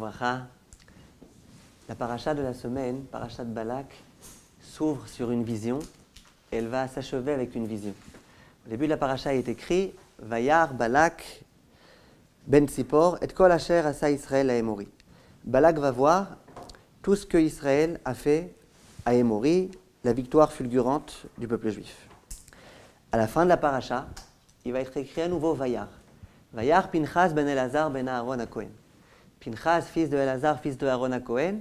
Vavracha. La paracha de la semaine, paracha de Balak, s'ouvre sur une vision et elle va s'achever avec une vision. Au début de la paracha est écrit Vayar Balak ben Tzipor et kol asher asa Israël à Émori. Balak va voir tout ce que Israël a fait à Émori, la victoire fulgurante du peuple juif. À la fin de la paracha, il va être écrit à nouveau Vayar. Vayar Pinchas ben Elazar ben Aaron à Cohen. Pinchas, fils de Elazar, fils de Aaron à Cohen,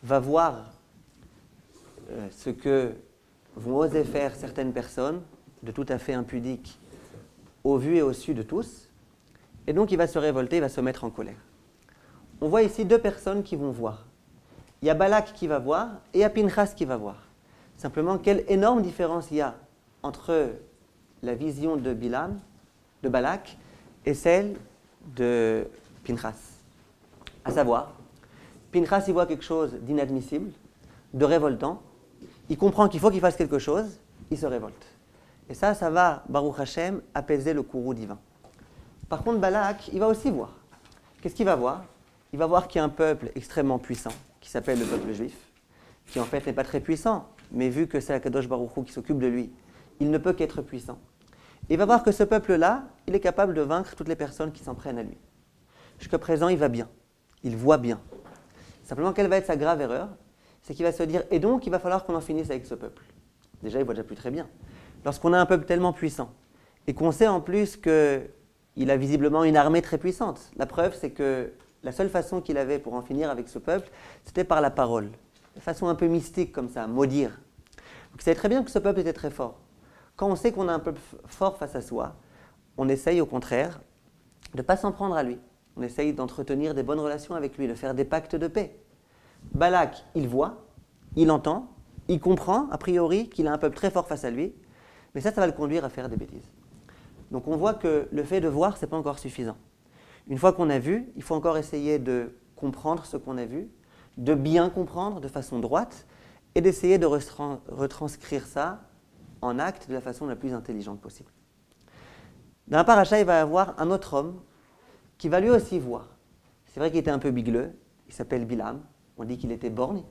va voir ce que vont oser faire certaines personnes, de tout à fait impudiques, au vu et au su de tous. Et donc il va se révolter, il va se mettre en colère. On voit ici deux personnes qui vont voir. Il y a Balak qui va voir et il y a Pinchas qui va voir. Simplement, quelle énorme différence il y a entre la vision de Bilam, de Balak, et celle de Pinchas. À savoir, Pinchas il voit quelque chose d'inadmissible, de révoltant, il comprend qu'il faut qu'il fasse quelque chose, il se révolte. Et ça va, Baruch Hashem, apaiser le courroux divin. Par contre, Balak, il va aussi voir. Qu'est-ce qu'il va voir? Il va voir qu'il y a un peuple extrêmement puissant, qui s'appelle le peuple juif, qui en fait n'est pas très puissant, mais vu que c'est Akadosh Baruch Hu qui s'occupe de lui, il ne peut qu'être puissant. Et il va voir que ce peuple-là, il est capable de vaincre toutes les personnes qui s'en prennent à lui. Jusqu'à présent, il va bien, il voit bien. Simplement, quelle va être sa grave erreur? C'est qu'il va se dire, et donc il va falloir qu'on en finisse avec ce peuple. Déjà, il voit déjà plus très bien. Lorsqu'on a un peuple tellement puissant, et qu'on sait en plus qu'il a visiblement une armée très puissante, la preuve, c'est que la seule façon qu'il avait pour en finir avec ce peuple, c'était par la parole, de façon un peu mystique comme ça, maudire. Donc il savait très bien que ce peuple était très fort. Quand on sait qu'on a un peuple fort face à soi, on essaye au contraire de ne pas s'en prendre à lui. On essaye d'entretenir des bonnes relations avec lui, de faire des pactes de paix. Balak, il voit, il entend, il comprend a priori qu'il a un peuple très fort face à lui, mais ça va le conduire à faire des bêtises. Donc on voit que le fait de voir, ce n'est pas encore suffisant. Une fois qu'on a vu, il faut encore essayer de comprendre ce qu'on a vu, de bien comprendre de façon droite, et d'essayer de retranscrire ça en acte de la façon la plus intelligente possible. Dans la paracha, il va y avoir un autre homme qui va lui aussi voir. C'est vrai qu'il était un peu bigleux, il s'appelle Bilam, on dit qu'il était borgne,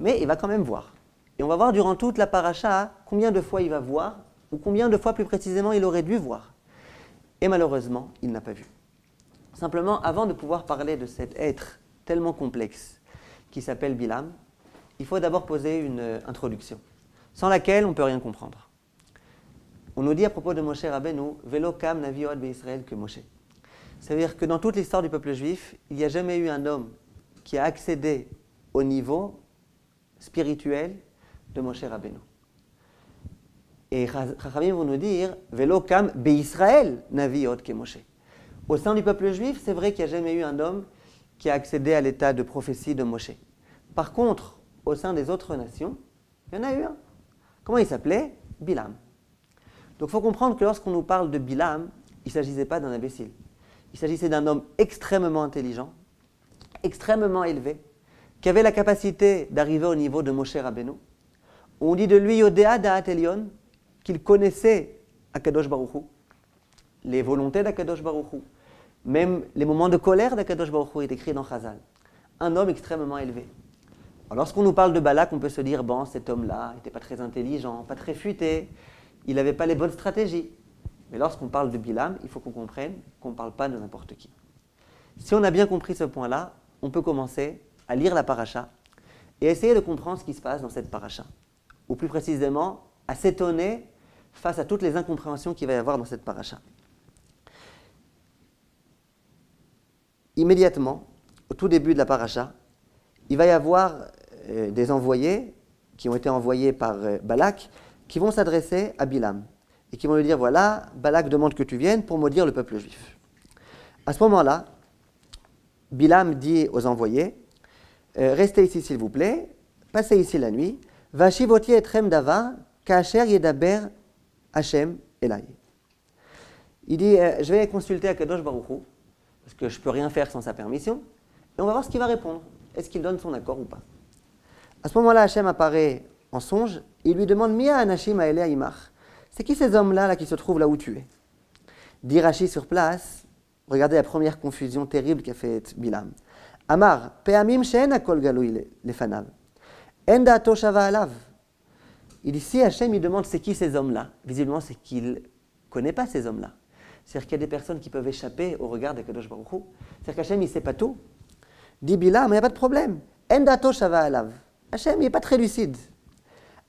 mais il va quand même voir. Et on va voir durant toute la paracha combien de fois il va voir, ou combien de fois plus précisément il aurait dû voir. Et malheureusement, il n'a pas vu. Simplement, avant de pouvoir parler de cet être tellement complexe qui s'appelle Bilam, il faut d'abord poser une introduction, sans laquelle on ne peut rien comprendre. On nous dit à propos de Moshe Rabbeinu, Velo kam navi od be'Israël que Moshe. C'est-à-dire que dans toute l'histoire du peuple juif, il n'y a jamais eu un homme qui a accédé au niveau spirituel de Moshe Rabbeinu. Et Chachamim vont nous dire, Velo kam be'Israël navi od que Moshe. Au sein du peuple juif, c'est vrai qu'il n'y a jamais eu un homme qui a accédé à l'état de prophétie de Moshe. Par contre, au sein des autres nations, il y en a eu un. Comment il s'appelait? Bilam. Donc il faut comprendre que lorsqu'on nous parle de Bilam, il ne s'agissait pas d'un imbécile. Il s'agissait d'un homme extrêmement intelligent, extrêmement élevé, qui avait la capacité d'arriver au niveau de Moshe Rabbeinu. On dit de lui, Yodéa Da'at Elyon, qu'il connaissait Akadosh Baruch Hu, les volontés d'Akadosh Baruch Hu, même les moments de colère d'Akadosh Baruch Hu est écrit dans Chazal. Un homme extrêmement élevé. Alors, lorsqu'on nous parle de Balak, on peut se dire, bon, cet homme-là n'était pas très intelligent, pas très futé, il n'avait pas les bonnes stratégies. Mais lorsqu'on parle de Bilam, il faut qu'on comprenne qu'on ne parle pas de n'importe qui. Si on a bien compris ce point-là, on peut commencer à lire la paracha et essayer de comprendre ce qui se passe dans cette paracha. Ou plus précisément, à s'étonner face à toutes les incompréhensions qu'il va y avoir dans cette paracha. Immédiatement, au tout début de la paracha, il va y avoir des envoyés qui ont été envoyés par Balak qui vont s'adresser à Bilam et qui vont lui dire, voilà, Balak demande que tu viennes pour maudire le peuple juif. À ce moment-là, Bilam dit aux envoyés, restez ici s'il vous plaît, passez ici la nuit, Vashivoti etrem davar, ka'asher yedaber Hashem elai. Il dit, je vais consulter Akadosh Baruch Hu, parce que je ne peux rien faire sans sa permission, et on va voir ce qu'il va répondre. Est-ce qu'il donne son accord ou pas? À ce moment-là, Hashem apparaît en songe, et il lui demande, Mia anashim ha'eleh imach. C'est qui ces hommes-là qui se trouvent là où tu es? Dit Rashi sur place, regardez la première confusion terrible qu'a faite Bilam. Amar, Peamim she'en hakol galui lefanav. En da'ato shava alav. Il dit, si Hachem, il demande c'est qui ces hommes-là, visiblement c'est qu'il ne connaît pas ces hommes-là. C'est-à-dire qu'il y a des personnes qui peuvent échapper au regard de Kadosh Baruch Hu. C'est-à-dire qu'Hachem, il ne sait pas tout. Dit Bilam, mais il n'y a pas de problème. En da'ato shava alav. Hachem, il n'est pas très lucide.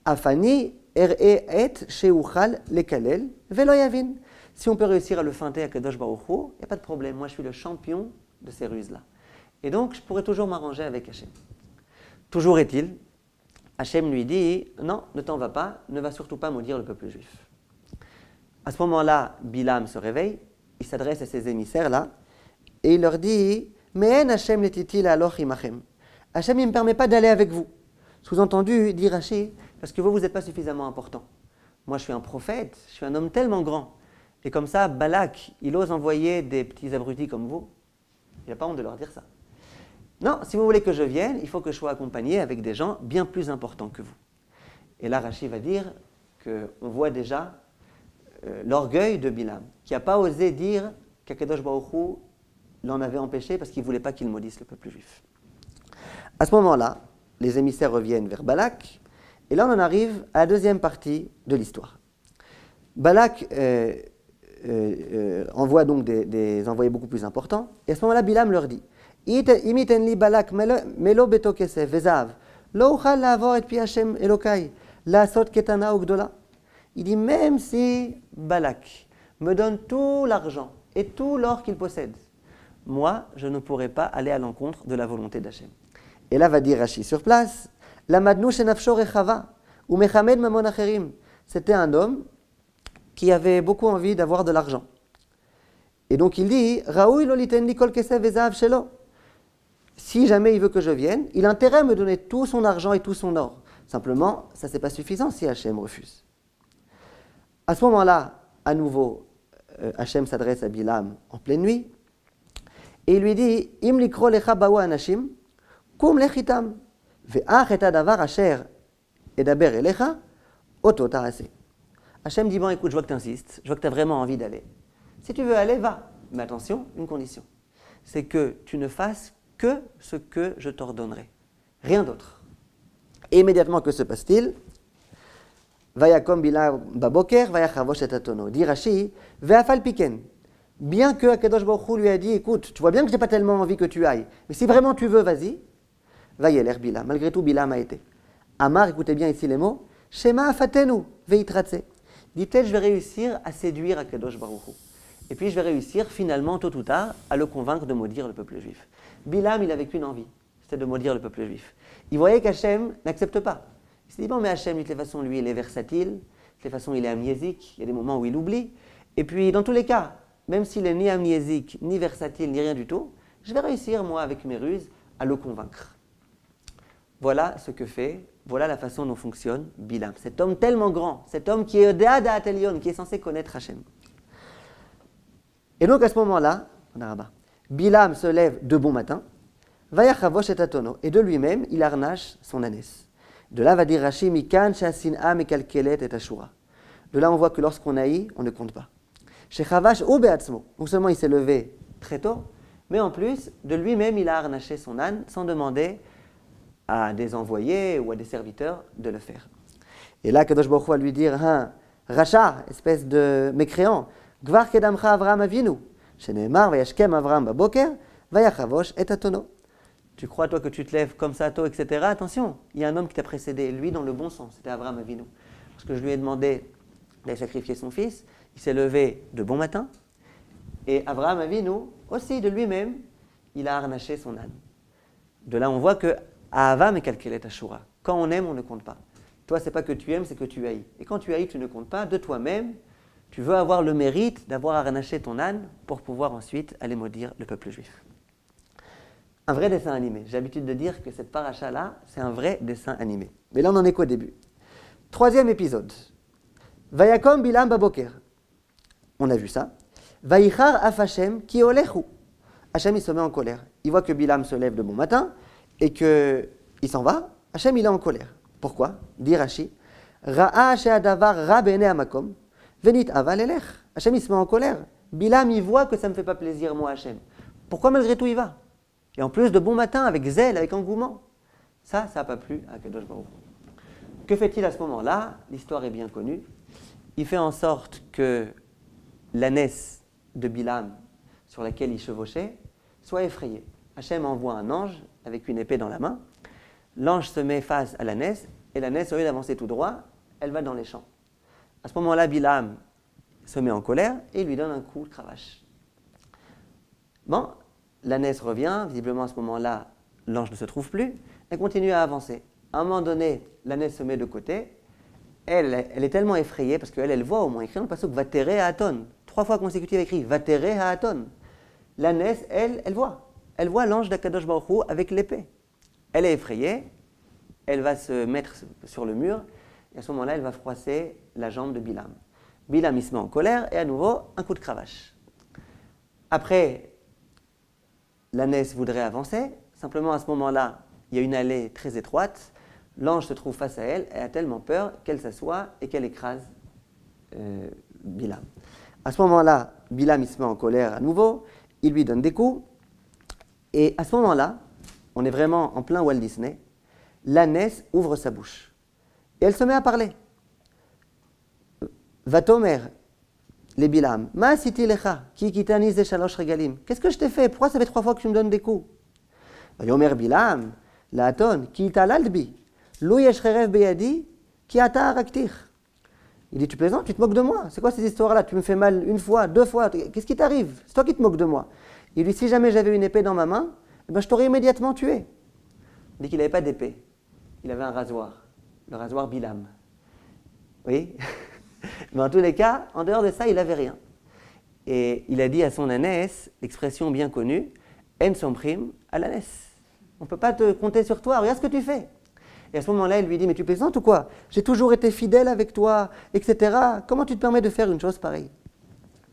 Afani er'e et she'uchal lekalel velo yavin. Si on peut réussir à le feinter à Kadosh Baruch Hu, il n'y a pas de problème. Moi, je suis le champion de ces ruses-là. Et donc, je pourrais toujours m'arranger avec Hachem. Toujours est-il, Hachem lui dit, non, ne t'en va pas, ne va surtout pas maudire le peuple juif. À ce moment-là, Bilam se réveille, il s'adresse à ses émissaires-là, et il leur dit, mais en Hachem letitil aloch imachem. Hachem, il ne me permet pas d'aller avec vous. Sous-entendu, dit Rashi, parce que vous n'êtes pas suffisamment important. Moi, je suis un prophète, je suis un homme tellement grand. Et comme ça, Balak, il ose envoyer des petits abrutis comme vous. Il n'a pas honte de leur dire ça. Non, si vous voulez que je vienne, il faut que je sois accompagné avec des gens bien plus importants que vous. Et là, Rashi va dire qu'on voit déjà l'orgueil de Bilam, qui n'a pas osé dire qu'Akadosh Baruch Hu l'en avait empêché parce qu'il ne voulait pas qu'il maudisse le peuple juif. À ce moment-là, les émissaires reviennent vers Balak, et là on en arrive à la deuxième partie de l'histoire. Balak envoie donc des envoyés beaucoup plus importants, et à ce moment-là, Bilam leur dit, imiten li Balak melo beto kesef vezav lo uchal la'avor et pi Hashem Elokai la'asot ketana ugdola. Il dit, même si Balak me donne tout l'argent et tout l'or qu'il possède, moi, je ne pourrai pas aller à l'encontre de la volonté d'Hachem. Et là va dire Rashi sur place, Lamadnu shenafsho rechava ou mechamed mamon acherim. C'était un homme qui avait beaucoup envie d'avoir de l'argent. Et donc il dit, Raoui lo liten li kol kesef vezav shelo. Si jamais il veut que je vienne, il a intérêt à me donner tout son argent et tout son or. Simplement, ça c'est pas suffisant si Hachem refuse. À ce moment-là, à nouveau, Hachem s'adresse à Bilam en pleine nuit et il lui dit, Im likro lecha baou anashim, kum lechitam, ve'ach et adavar asher edaber elecha, oto ta'ase. Hachem dit, bon écoute, je vois que tu insistes, je vois que tu as vraiment envie d'aller. Si tu veux aller, va. Mais attention, une condition, c'est que tu ne fasses que ce que je t'ordonnerai. Rien d'autre. Et immédiatement, que se passe-t-il? Vayakom Bilam baboker, vayachavosh et atono. Dit Rashi, ve'afal piken. Bien que Akadosh Baruch Hu lui a dit, écoute, tu vois bien que je n'ai pas tellement envie que tu ailles, mais si vraiment tu veux, vas-y. Vayeler Bilam. Malgré tout, Bilam a été. Amar, écoutez bien ici les mots, Shema afatenu veitratse. Dit-elle, je vais réussir à séduire Akadosh Baruch Hu. Et puis je vais réussir finalement, tôt ou tard, à le convaincre de maudire le peuple juif. Bilam, il n'avait qu'une envie, c'était de maudire le peuple juif. Il voyait qu'Hachem n'accepte pas. Il s'est dit, bon, mais Hachem, de toutes les façons, lui, il est versatile, de toutes les façons, il est amnésique, il y a des moments où il oublie. Et puis, dans tous les cas, même s'il est ni amnésique, ni versatile, ni rien du tout, je vais réussir, moi, avec mes ruses, à le convaincre. Voilà ce que fait, voilà la façon dont fonctionne Bilam. Cet homme tellement grand, cet homme qui est Odea Da'at Elyon, qui est censé connaître Hachem. Et donc, à ce moment-là, Bilam se lève de bon matin, Vayachavosh et atono, et de lui-même, il harnache son ânesse. De là va dire Rashi, Mikan she'asin'a mekalkelet et ashura. De là, on voit que lorsqu'on haït, on ne compte pas. Shechavash ou be'atzmo. Non seulement il s'est levé très tôt, mais en plus, de lui-même, il a harnaché son âne sans demander à des envoyés ou à des serviteurs de le faire. Et là, Kadosh Baruch Hu va lui dire, Racha, espèce de mécréant, Gvar kedamcha Avraham avinu, sheneemar vayashkem Avraham baboker, vayachavosh et atono. Tu crois, toi, que tu te lèves comme ça tôt, etc. Attention, il y a un homme qui t'a précédé, lui, dans le bon sens, c'était Avraham Avinu. Parce que je lui ai demandé d'aller sacrifier son fils, il s'est levé de bon matin, et Avraham Avinu, aussi de lui-même, il a harnaché son âne. De là, on voit que Ahava mekalkelet ashura. Quand on aime, on ne compte pas. Toi, c'est pas que tu aimes, c'est que tu haïs. Et quand tu haïs, tu ne comptes pas de toi-même. Tu veux avoir le mérite d'avoir harnaché ton âne pour pouvoir ensuite aller maudire le peuple juif. Un vrai dessin animé. J'ai l'habitude de dire que cette paracha-là, c'est un vrai dessin animé. Mais là, on n'en est qu'au début. Troisième épisode. Vayakom Bilam baboker. On a vu ça. Vayichar af Hashem ki olechu. Hashem, il se met en colère. Il voit que Bilam se lève de bon matin et qu'il s'en va. Hashem, il est en colère. Pourquoi? Dit Rashi. Ra'a she'adavar ra b'nei hamakom venit aval elech. Hashem, il se met en colère. Bilam, il voit que ça ne me fait pas plaisir, moi, Hashem. Pourquoi malgré tout il va? Et en plus de bon matin, avec zèle, avec engouement. Ça n'a pas plu à Kadosh Baruch Hu. Que fait-il à ce moment-là? L'histoire est bien connue. Il fait en sorte que l'ânesse de Bilam, sur laquelle il chevauchait, soit effrayée. Hachem envoie un ange avec une épée dans la main. L'ange se met face à l'ânesse, et l'ânesse, au lieu d'avancer tout droit, elle va dans les champs. À ce moment-là, Bilam se met en colère et lui donne un coup de cravache. Bon, l'ânesse revient, visiblement à ce moment-là, l'ange ne se trouve plus, elle continue à avancer. À un moment donné, l'ânesse se met de côté, elle est tellement effrayée, parce qu'elle elle voit au moins écrit dans le passage Vatere Haaton, 3 fois consécutive écrit Vatere Haaton. L'ânesse, elle voit l'ange d'Akadosh Baruch Hu avec l'épée. Elle est effrayée, elle va se mettre sur le mur, et à ce moment-là, elle va froisser la jambe de Bilam. Bilam, il se met en colère, et à nouveau, un coup de cravache. Après, l'ânesse voudrait avancer, simplement à ce moment-là, il y a une allée très étroite, l'ange se trouve face à elle, elle a tellement peur qu'elle s'assoit et qu'elle écrase Bilam. À ce moment-là, Bilam, il se met en colère à nouveau, il lui donne des coups, et à ce moment-là, on est vraiment en plein Walt Disney, l'ânesse ouvre sa bouche. Et elle se met à parler. Vatomer, les Bilam, Ma siti lecha, ki kitani ze shalosh regalim. Qu'est-ce que je t'ai fait? Pourquoi ça fait 3 fois que tu me donnes des coups? Vayomer Bilam, laaton, ki italalt bi, lo yesh cherev beyadi, ki ata araktir. Il dit, tu plaisantes, tu te moques de moi. C'est quoi ces histoires-là? Tu me fais mal 1 fois, 2 fois, qu'est-ce qui t'arrive? C'est toi qui te moques de moi. Il dit, si jamais j'avais une épée dans ma main, eh ben, je t'aurais immédiatement tué. Il dit qu'il n'avait pas d'épée, il avait un rasoir, le rasoir Bilam. Oui. Mais en tous les cas, en dehors de ça, il n'avait rien. Et il a dit à son ânesse, l'expression bien connue, En somprim à l'ânesse. On ne peut pas te compter sur toi, regarde ce que tu fais. Et à ce moment-là, il lui dit, mais tu plaisantes ou quoi? J'ai toujours été fidèle avec toi, etc. Comment tu te permets de faire une chose pareille?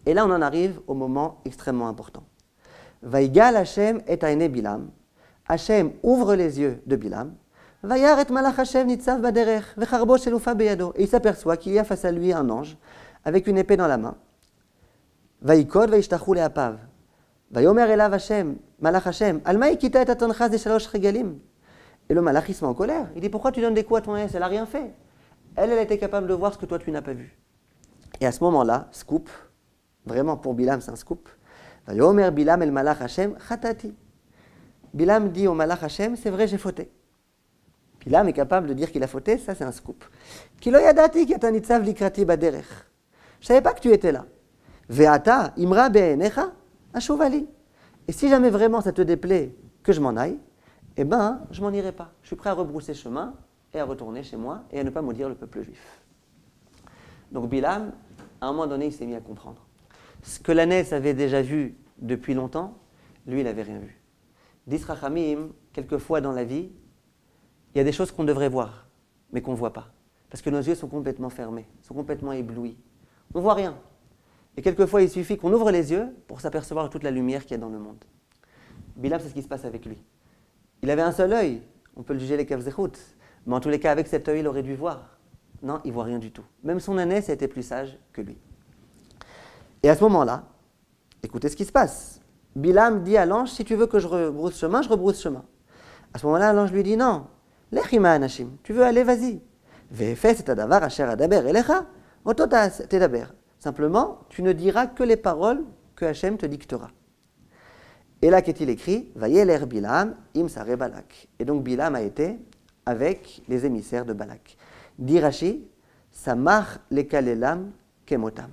Et là, on en arrive au moment extrêmement important. Vaigal Hashem et aine Bilam. Hashem ouvre les yeux de Bilam. Vayar et malach Hashem nitzav baderech vecharbo shelufa beyado. Et il s'aperçoit qu'il y a face à lui un ange avec une épée dans la main. Vaikod vaishtachu leapav. Vayomer elav Hashem, malach Hashem, alma ikita et atoncha ze shalosh regalim. Et le malach il se met en colère. Il dit, pourquoi tu donnes des coups à ton ânesse? Elle n'a rien fait. Elle était capable de voir ce que toi tu n'as pas vu. Et à ce moment-là, scoop, vraiment pour Bilam c'est un scoop. Vayomer Bilam el malach Hashem chatati. Bilam dit au malach Hashem, c'est vrai, j'ai fauté. Bilam est capable de dire qu'il a fauté, ça c'est un scoop. Kilo yadati ki ata nitzav likrati baderech. Je savais pas que tu étais là. Ve'ata imra be'enecha ashuvali. Et si jamais vraiment ça te déplaît que je m'en aille, eh ben, je m'en irai pas. Je suis prêt à rebrousser chemin et à retourner chez moi et à ne pas maudire le peuple juif. Donc Bilam, à un moment donné, il s'est mis à comprendre. Ce que l'ânesse avait déjà vu depuis longtemps, lui, il n'avait rien vu. Dis Rachamim, quelquefois dans la vie, il y a des choses qu'on devrait voir, mais qu'on ne voit pas. Parce que nos yeux sont complètement fermés, sont complètement éblouis. On ne voit rien. Et quelquefois, il suffit qu'on ouvre les yeux pour s'apercevoir de toute la lumière qu'il y a dans le monde. Bilam, c'est ce qui se passe avec lui. Il avait un seul œil, on peut le juger les kavzechut, mais en tous les cas, avec cet œil, il aurait dû voir. Non, il ne voit rien du tout. Même son ânesse a été plus sage que lui. Et à ce moment-là, écoutez ce qui se passe. Bilam dit à l'ange, si tu veux que je rebrousse chemin, je rebrousse chemin. À ce moment-là, l'ange lui dit, non, lechima anashim, tu veux aller, vas-y. Ve'efes et adavar asher adaber elecha, oto tedaber. Simplement, tu ne diras que les paroles que Hachem te dictera. Et là, qu'est-il écrit? Vayeler Bilam im sare Balak. Et donc Bilam a été avec les émissaires de Balak. Dit Rashi, samach lekalelam kemotam.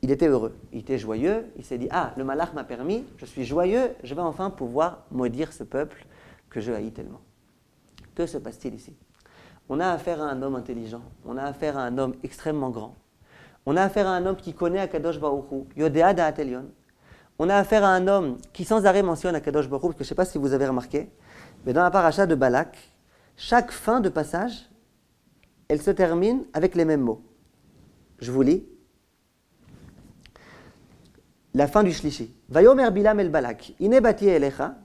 Il était heureux, il était joyeux, il s'est dit, ah, le malach m'a permis, je suis joyeux, je vais enfin pouvoir maudire ce peuple que je haïs tellement. Que se passe-t-il ici? On a affaire à un homme intelligent, on a affaire à un homme extrêmement grand, on a affaire à un homme qui connaît Akadosh Baruch Hu, Yodea Da'at Elyon. On a affaire à un homme qui sans arrêt mentionne Akadosh Baruch Hu, parce que je ne sais pas si vous avez remarqué, mais dans la paracha de Balak, chaque fin de passage, elle se termine avec les mêmes mots. Je vous lis. La fin du Shlishi. Vayomer Bilam el Balak, ine bati elecha,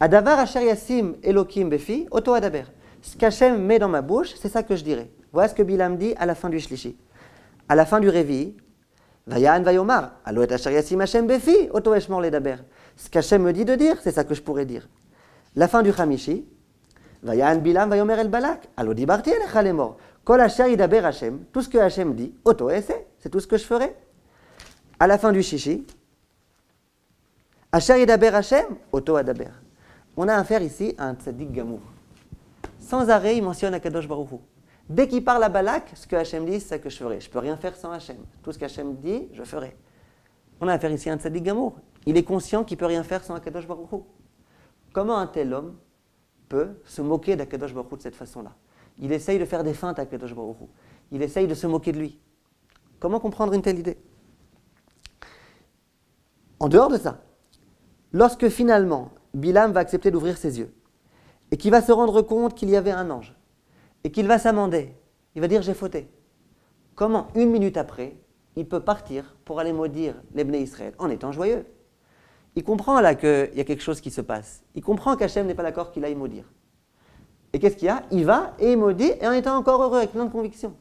adavar asher yasim elokim befi, oto adaber. Ce qu'Hachem met dans ma bouche, c'est ça que je dirai. Voilà ce que Bilam dit à la fin du Shlishi. À la fin du Révi, Vayan vayomar, alo et asher yasim Hashem befi, oto eshmor ledaber. Ce qu'Hachem me dit de dire, c'est ça que je pourrais dire. La fin du Hamishi, Vayan Bilam Vayomer el Balak, Alo dibarti elecha lemor. Kol asher yidaber Hachem, tout ce que Hachem dit, Oto ese, c'est tout ce que je ferai. À la fin du Shishi, Asher yidaber Hachem, Oto adaber. On a affaire ici à un tzaddik gamour. Sans arrêt, il mentionne Akadosh Baruch Hu. Dès qu'il parle à Balak, ce que Hachem dit, c'est ce que je ferai. Je ne peux rien faire sans Hachem. Tout ce qu'Hachem dit, je ferai. On a affaire ici à un tzaddik gamour. Il est conscient qu'il ne peut rien faire sans Akadosh Baruch Hu. Comment un tel homme peut se moquer d'Akadosh Baruch Hu de cette façon-là? Il essaye de faire des feintes à Akadosh Baruch Hu. Il essaye de se moquer de lui. Comment comprendre une telle idée? En dehors de ça, lorsque finalement Bilam va accepter d'ouvrir ses yeux et qu'il va se rendre compte qu'il y avait un ange et qu'il va s'amender, il va dire j'ai fauté. Comment, une minute après, il peut partir pour aller maudire les Bnei Israël en étant joyeux? Il comprend là qu'il y a quelque chose qui se passe. Il comprend qu'Hachem n'est pas d'accord qu'il aille maudire. Et qu'est-ce qu'il y a? Il va et il maudit et en étant encore heureux avec plein de conviction.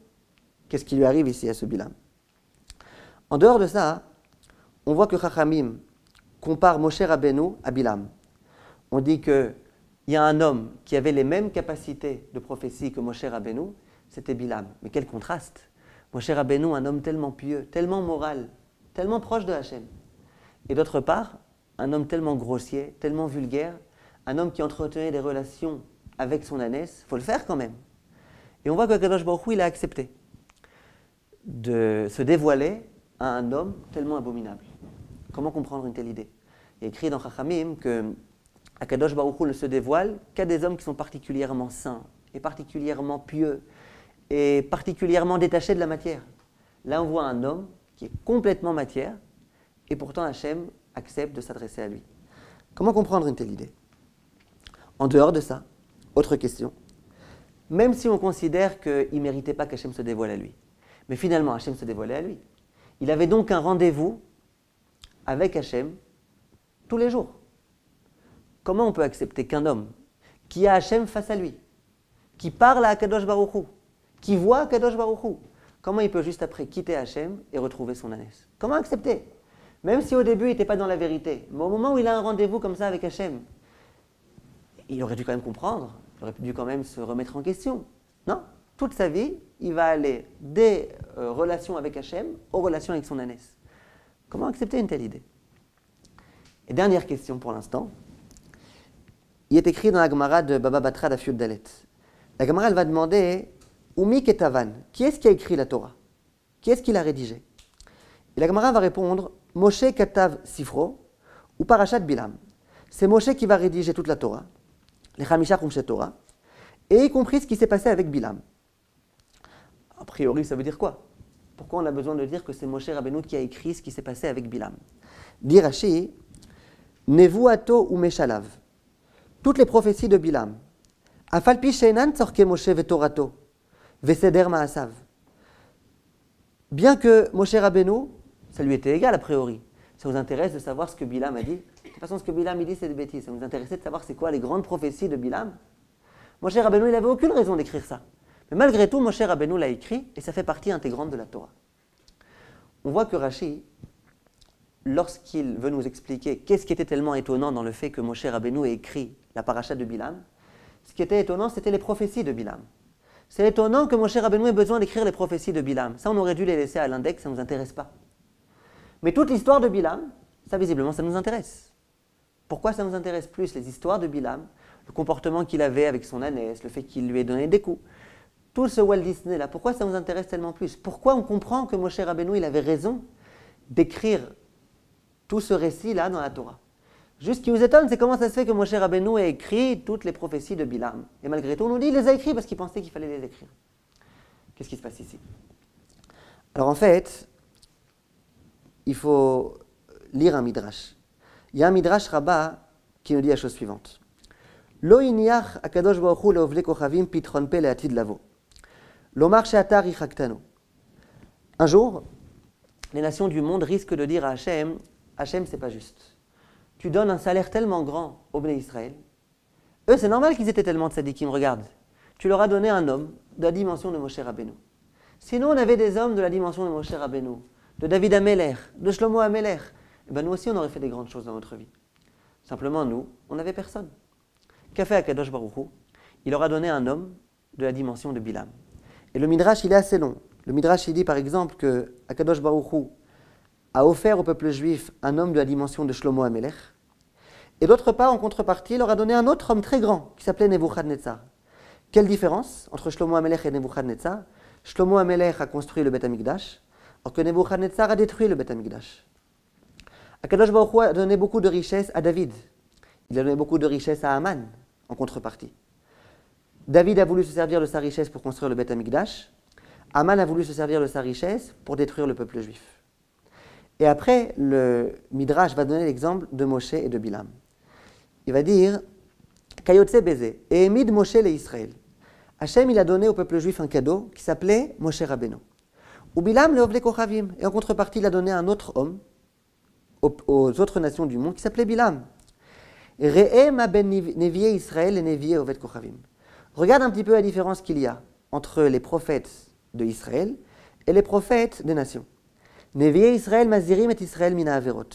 Qu'est-ce qui lui arrive ici à ce Bilam? En dehors de ça, on voit que Chachamim compare Moshe Rabbeinu à Bilam. On dit qu'il y a un homme qui avait les mêmes capacités de prophétie que Moshe Rabbeinu, c'était Bilam. Mais quel contraste! Moshe Rabbeinu, un homme tellement pieux, tellement moral, tellement proche de Hachem. Et d'autre part, un homme tellement grossier, tellement vulgaire, un homme qui entretenait des relations avec son ânesse, il faut le faire quand même. Et on voit que Kadosh Baruch Hu, il a accepté de se dévoiler à un homme tellement abominable. Comment comprendre une telle idée? Il est écrit dans Chachamim que Akadosh Baruch Hu ne se dévoile qu'à des hommes qui sont particulièrement saints et particulièrement pieux et particulièrement détachés de la matière. Là, on voit un homme qui est complètement matière et pourtant Hachem accepte de s'adresser à lui. Comment comprendre une telle idée? En dehors de ça, autre question. Même si on considère qu'il ne méritait pas qu'Hachem se dévoile à lui, mais finalement Hachem se dévoilait à lui. Il avait donc un rendez-vous avec Hachem tous les jours. Comment on peut accepter qu'un homme qui a Hachem face à lui, qui parle à Akadosh Baruch Hu, qui voit Akadosh Baruch Hu, comment il peut juste après quitter Hachem et retrouver son ânesse? Comment accepter? Même si au début il n'était pas dans la vérité, mais au moment où il a un rendez-vous comme ça avec Hachem, il aurait dû quand même comprendre, il aurait dû quand même se remettre en question. Non, toute sa vie, il va aller des relations avec Hachem aux relations avec son ânesse. Comment accepter une telle idée? Et dernière question pour l'instant. Il est écrit dans la Gemara de Baba Batra d'Afiud Dalet. La Gemara, elle va demander Umi Ketavan, qui est-ce qui a écrit la Torah? Qui est-ce qui l'a rédigée? Et la Gemara va répondre Moshe Katav Sifro ou Parashat Bilam. C'est Moshe qui va rédiger toute la Torah, les Chamisha Chumshe Torah, et y compris ce qui s'est passé avec Bilam. A priori, ça veut dire quoi? Pourquoi on a besoin de dire que c'est Moshe Rabbeinu qui a écrit ce qui s'est passé avec Bilam? Dit Rashi, Nevuato ou Meshalav. Toutes les prophéties de Bilam. Afalpi Sheinan Tzorke Moshe Vetorato. Veseder Maasav. Bien que Moshe Rabbeinu, ça lui était égal a priori. Ça vous intéresse de savoir ce que Bilam a dit? De toute façon, ce que Bilam dit, c'est des bêtises. Ça vous intéressait de savoir c'est quoi les grandes prophéties de Bilam? Moshe Rabbeinu, il n'avait aucune raison d'écrire ça. Mais malgré tout, Moshe Rabbeinu l'a écrit et ça fait partie intégrante de la Torah. On voit que Rashi, lorsqu'il veut nous expliquer qu'est-ce qui était tellement étonnant dans le fait que Moshe Rabbeinu ait écrit la paracha de Bilam, ce qui était étonnant, c'était les prophéties de Bilam. C'est étonnant que Moshe Rabbeinu ait besoin d'écrire les prophéties de Bilam. Ça, on aurait dû les laisser à l'index, ça ne nous intéresse pas. Mais toute l'histoire de Bilam, ça visiblement, ça nous intéresse. Pourquoi ça nous intéresse plus les histoires de Bilam, le comportement qu'il avait avec son ânesse, le fait qu'il lui ait donné des coups, tout ce Walt Disney là, pourquoi ça nous intéresse tellement plus? Pourquoi on comprend que Moshe Rabbeinu, il avait raison d'écrire tout ce récit-là dans la Torah? Juste ce qui nous étonne, c'est comment ça se fait que Moshe Rabbeinu ait écrit toutes les prophéties de Bilam. Et malgré tout, on nous dit qu'il les a écrites parce qu'il pensait qu'il fallait les écrire. Qu'est-ce qui se passe ici? Alors en fait, il faut lire un midrash. Il y a un midrash rabbah qui nous dit la chose suivante. Lo iniach akadosh baruch hu leovle kochavim pitron pe leatid lavo. Lomar she'atar yichaktanu. Un jour, les nations du monde risquent de dire à Hachem, Hachem, c'est pas juste. Tu donnes un salaire tellement grand aux Bnei Israël. Eux, c'est normal qu'ils étaient tellement tzadikim, regarde. Tu leur as donné un homme de la dimension de Moshe Rabbeinu. Sinon, on avait des hommes de la dimension de Moshe Rabbeinu, de David Ameler, de Shlomo Ameler. Et ben nous aussi, on aurait fait des grandes choses dans notre vie. Simplement, nous, on n'avait personne. Qu'a fait Akadosh Baruch Hu? Il leur a donné un homme de la dimension de Bilam. Et le Midrash, il est assez long. Le Midrash, il dit par exemple que Akadosh Baruch Hu a offert au peuple juif un homme de la dimension de Shlomo HaMelech. Et d'autre part, en contrepartie, il leur a donné un autre homme très grand qui s'appelait Nebuchadnezzar. Quelle différence entre Shlomo HaMelech et Nebuchadnezzar? Shlomo HaMelech a construit le Beth Amikdash, alors que Nebuchadnezzar a détruit le Beth Amikdash. Akadosh Baruch Hu a donné beaucoup de richesses à David. Il a donné beaucoup de richesses à Aman, en contrepartie. David a voulu se servir de sa richesse pour construire le Beth Amikdash. Aman a voulu se servir de sa richesse pour détruire le peuple juif. Et après, le Midrash va donner l'exemple de Moshe et de Bilam. Il va dire Kayotse Bézé, et Emid Moshe le Israël. Hachem, il a donné au peuple juif un cadeau qui s'appelait Moshe Rabbeinu. Ou Bilam le Ovle Kochavim. Et en contrepartie, il a donné un autre homme aux autres nations du monde qui s'appelait Bilam. Re'e ma ben Nevié Israël et Nevié Oved Kochavim. Regarde un petit peu la différence qu'il y a entre les prophètes de Israël et les prophètes des nations. Nevié Israël mazirim et Israël mina averot.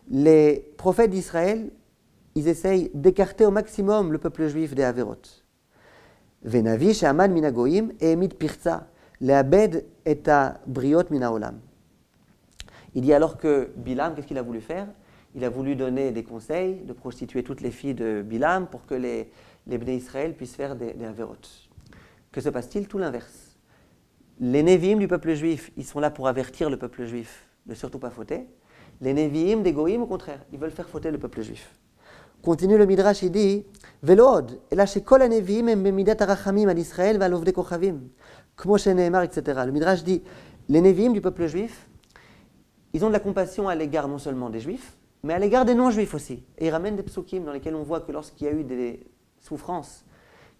Les prophètes d'Israël, ils essayent d'écarter au maximum le peuple juif des averot. Venavi she'aman mina goyim et emid pirza le'abed et a briot mina olam. Il dit alors que Bilam, qu'est-ce qu'il a voulu faire? Il a voulu donner des conseils de prostituer toutes les filles de Bilam pour que les Bnei Israël puissent faire des averot. Que se passe-t-il? Tout l'inverse. Les Névi'im du peuple juif, ils sont là pour avertir le peuple juif de surtout pas fauter. Les Névi'im des Goïm, au contraire, ils veulent faire fauter le peuple juif. Continue le Midrash, il dit Velod, et là chez Kol Nevi'im em bemidat arachamim ad Israël va l'ovde kochavim, kmo sheneemar, etc. Le Midrash dit les Névi'im du peuple juif, ils ont de la compassion à l'égard non seulement des juifs, mais à l'égard des non-juifs aussi. Et ils ramènent des psukim dans lesquels on voit que lorsqu'il y a eu des souffrances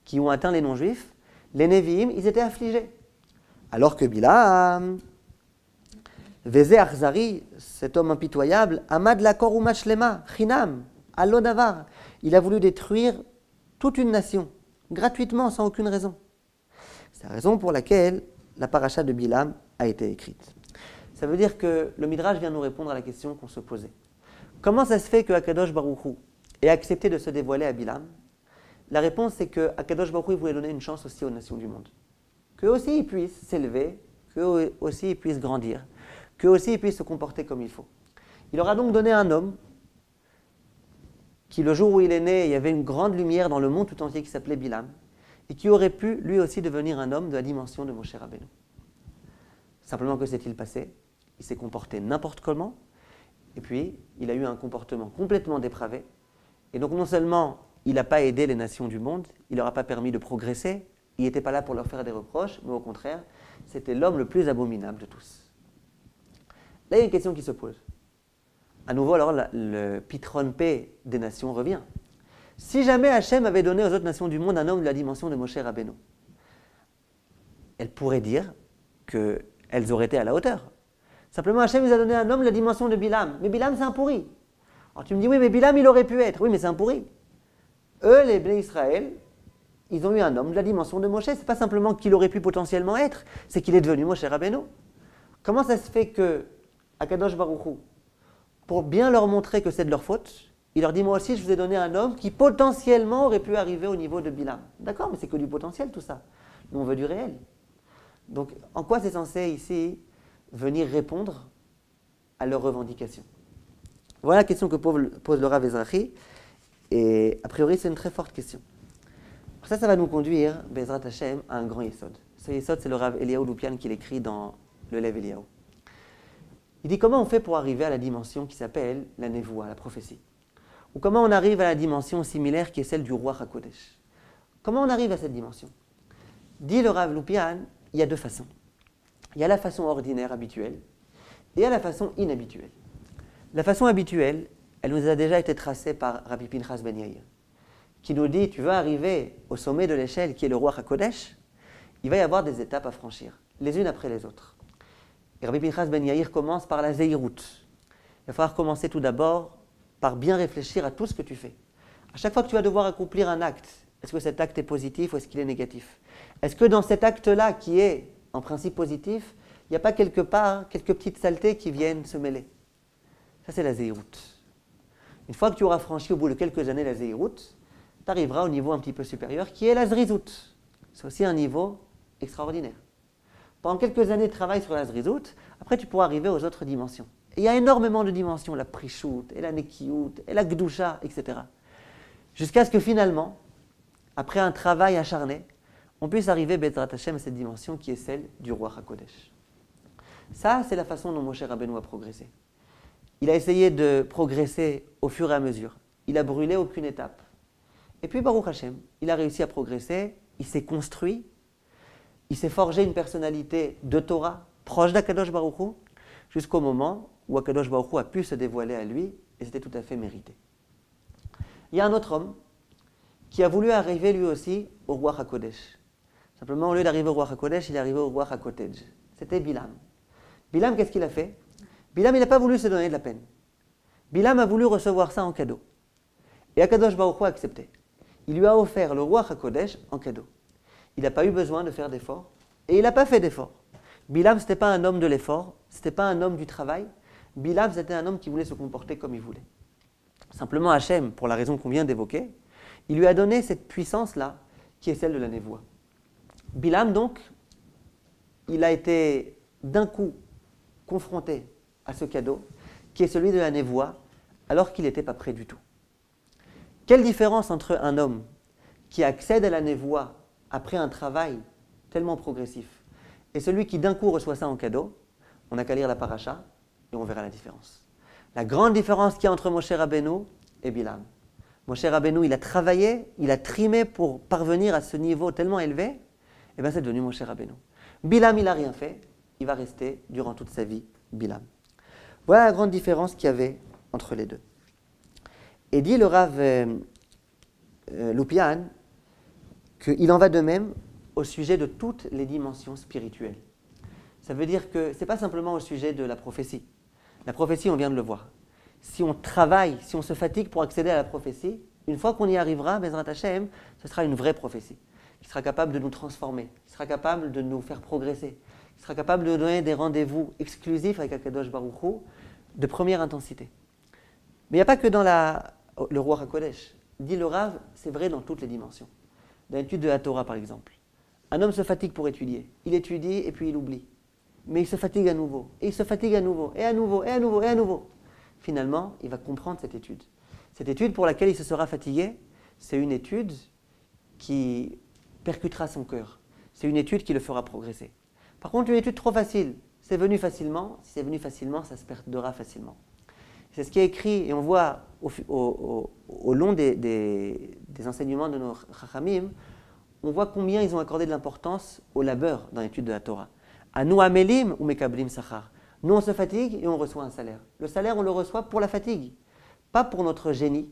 qui ont atteint les non-juifs, les Nevi'im, ils étaient affligés. Alors que Bilam, Vezé Arzari, cet homme impitoyable, Amad la Koruma Shlema, Chinam, Allodavar, il a voulu détruire toute une nation, gratuitement, sans aucune raison. C'est la raison pour laquelle la paracha de Bilam a été écrite. Ça veut dire que le Midrash vient nous répondre à la question qu'on se posait. Comment ça se fait que Akadosh Baruch Hu ait accepté de se dévoiler à Bilam? La réponse est que Akadosh Baruch Hu voulait donner une chance aussi aux nations du monde. Qu'eux aussi ils puissent s'élever, qu'eux aussi ils puissent grandir, qu'eux aussi ils puissent se comporter comme il faut. Il leur a donc donné un homme qui, le jour où il est né, il y avait une grande lumière dans le monde tout entier qui s'appelait Bilam, et qui aurait pu lui aussi devenir un homme de la dimension de Moshe Rabbeinu. Simplement, que s'est-il passé? Il s'est comporté n'importe comment, et puis il a eu un comportement complètement dépravé, et donc non seulement il n'a pas aidé les nations du monde, il ne leur a pas permis de progresser, il n'était pas là pour leur faire des reproches, mais au contraire, c'était l'homme le plus abominable de tous. Là, il y a une question qui se pose. À nouveau, alors, le pitron P des nations revient. Si jamais Hachem avait donné aux autres nations du monde un homme de la dimension de Moshe Rabbeinu, elles pourraient dire qu'elles auraient été à la hauteur. Simplement, Hachem nous a donné un homme de la dimension de Bilam. Mais Bilam, c'est un pourri. Alors tu me dis, oui, mais Bilam, il aurait pu être. Oui, mais c'est un pourri. Eux, les Bnei Israël, ils ont eu un homme de la dimension de Moshe. Ce n'est pas simplement qu'il aurait pu potentiellement être, c'est qu'il est devenu Moshe Rabbeinu. Comment ça se fait que Akadosh Baruch Hu, pour bien leur montrer que c'est de leur faute, il leur dit, moi aussi, je vous ai donné un homme qui potentiellement aurait pu arriver au niveau de Bilam. D'accord, mais c'est que du potentiel tout ça. Nous, on veut du réel. Donc, en quoi c'est censé ici venir répondre à leurs revendications? Voilà la question que pose le Rav Ezrahi. Et a priori, c'est une très forte question. Ça va nous conduire, Bezrat Hashem, à un grand yesod. Ce yesod, c'est le Rav Eliyahu Loupian qui l'écrit dans le Lev Eliyahu. Il dit comment on fait pour arriver à la dimension qui s'appelle la Nevoua, la prophétie. Ou comment on arrive à la dimension similaire qui est celle du roi HaKodesh. Comment on arrive à cette dimension? Dit le Rav Loupian, il y a deux façons. Il y a la façon ordinaire, habituelle, et il y a la façon inhabituelle. La façon habituelle, elle nous a déjà été tracée par Rabbi Pinchas Ben Yair, qui nous dit, tu vas arriver au sommet de l'échelle qui est le roi HaKodesh, il va y avoir des étapes à franchir, les unes après les autres. Et Rabbi Pinchas Ben Yair commence par la Zeirut. Il va falloir commencer tout d'abord par bien réfléchir à tout ce que tu fais. À chaque fois que tu vas devoir accomplir un acte, est-ce que cet acte est positif ou est-ce qu'il est négatif? Est-ce que dans cet acte-là, qui est en principe positif, il n'y a pas quelque part quelques petites saletés qui viennent se mêler? Ça, c'est la Zeirut. Une fois que tu auras franchi au bout de quelques années la Zéhirout, tu arriveras au niveau un petit peu supérieur qui est la Zrizout. C'est aussi un niveau extraordinaire. Pendant quelques années de travail sur la Zrizout, après tu pourras arriver aux autres dimensions. Et il y a énormément de dimensions, la Prishout, et la Nekiout, et la Gdusha, etc. Jusqu'à ce que finalement, après un travail acharné, on puisse arriver, Bezrat Hashem, à cette dimension qui est celle du Roi HaKodesh. Ça, c'est la façon dont Moshe Rabbeinu a progressé. Il a essayé de progresser au fur et à mesure. Il a brûlé aucune étape. Et puis, Baruch Hashem, il a réussi à progresser, il s'est construit, il s'est forgé une personnalité de Torah, proche d'Akadosh Baruch Hu, jusqu'au moment où Akadosh Baruch Hu a pu se dévoiler à lui, et c'était tout à fait mérité. Il y a un autre homme qui a voulu arriver lui aussi au Roi HaKodesh. Simplement, au lieu d'arriver au Roi HaKodesh, il est arrivé au Roi HaKotej. C'était Bilam. Bilam, qu'est-ce qu'il a fait? Bilam, il n'a pas voulu se donner de la peine. Bilam a voulu recevoir ça en cadeau. Et Akadosh Baruch Hu a accepté. Il lui a offert le Roi HaKodesh en cadeau. Il n'a pas eu besoin de faire d'efforts, et il n'a pas fait d'efforts. Bilam, ce n'était pas un homme de l'effort, ce n'était pas un homme du travail. Bilam, c'était un homme qui voulait se comporter comme il voulait. Simplement, Hachem, pour la raison qu'on vient d'évoquer, il lui a donné cette puissance-là, qui est celle de la névoie. Bilam, donc, il a été d'un coup confronté à ce cadeau, qui est celui de la névoie, alors qu'il n'était pas prêt du tout. Quelle différence entre un homme qui accède à la névoie après un travail tellement progressif et celui qui d'un coup reçoit ça en cadeau? On n'a qu'à lire la paracha et on verra la différence. La grande différence qu'il y a entre Moshe Rabbeinu et Bilam. Moshe Rabbeinu, il a travaillé, il a trimé pour parvenir à ce niveau tellement élevé, et bien c'est devenu Moshe Rabbeinu. Bilam, il n'a rien fait, il va rester durant toute sa vie Bilam. Voilà la grande différence qu'il y avait entre les deux. Et dit le Rav Lupian qu'il en va de même au sujet de toutes les dimensions spirituelles. Ça veut dire que ce n'est pas simplement au sujet de la prophétie. La prophétie, on vient de le voir. Si on travaille, si on se fatigue pour accéder à la prophétie, une fois qu'on y arrivera, Bezrat Hashem, ce sera une vraie prophétie, qui sera capable de nous transformer, qui sera capable de nous faire progresser, qui sera capable de nous donner des rendez-vous exclusifs avec Akadosh Baruch Hu de première intensité. Mais il n'y a pas que dans le Roi HaKodesh. Dit le Rav, c'est vrai dans toutes les dimensions. Dans l'étude de la Torah, par exemple. Un homme se fatigue pour étudier. Il étudie et puis il oublie. Mais il se fatigue à nouveau. Et il se fatigue à nouveau. Et à nouveau, et à nouveau, et à nouveau. Finalement, il va comprendre cette étude. Cette étude pour laquelle il se sera fatigué, c'est une étude qui percutera son cœur. C'est une étude qui le fera progresser. Par contre, une étude trop facile, c'est venu facilement. Si c'est venu facilement, ça se perdra facilement. C'est ce qui est écrit, et on voit au long des enseignements de nos Chachamim, on voit combien ils ont accordé de l'importance au labeur dans l'étude de la Torah. Anu amelim ou mekablim sachar. Nous, on se fatigue et on reçoit un salaire. Le salaire, on le reçoit pour la fatigue, pas pour notre génie,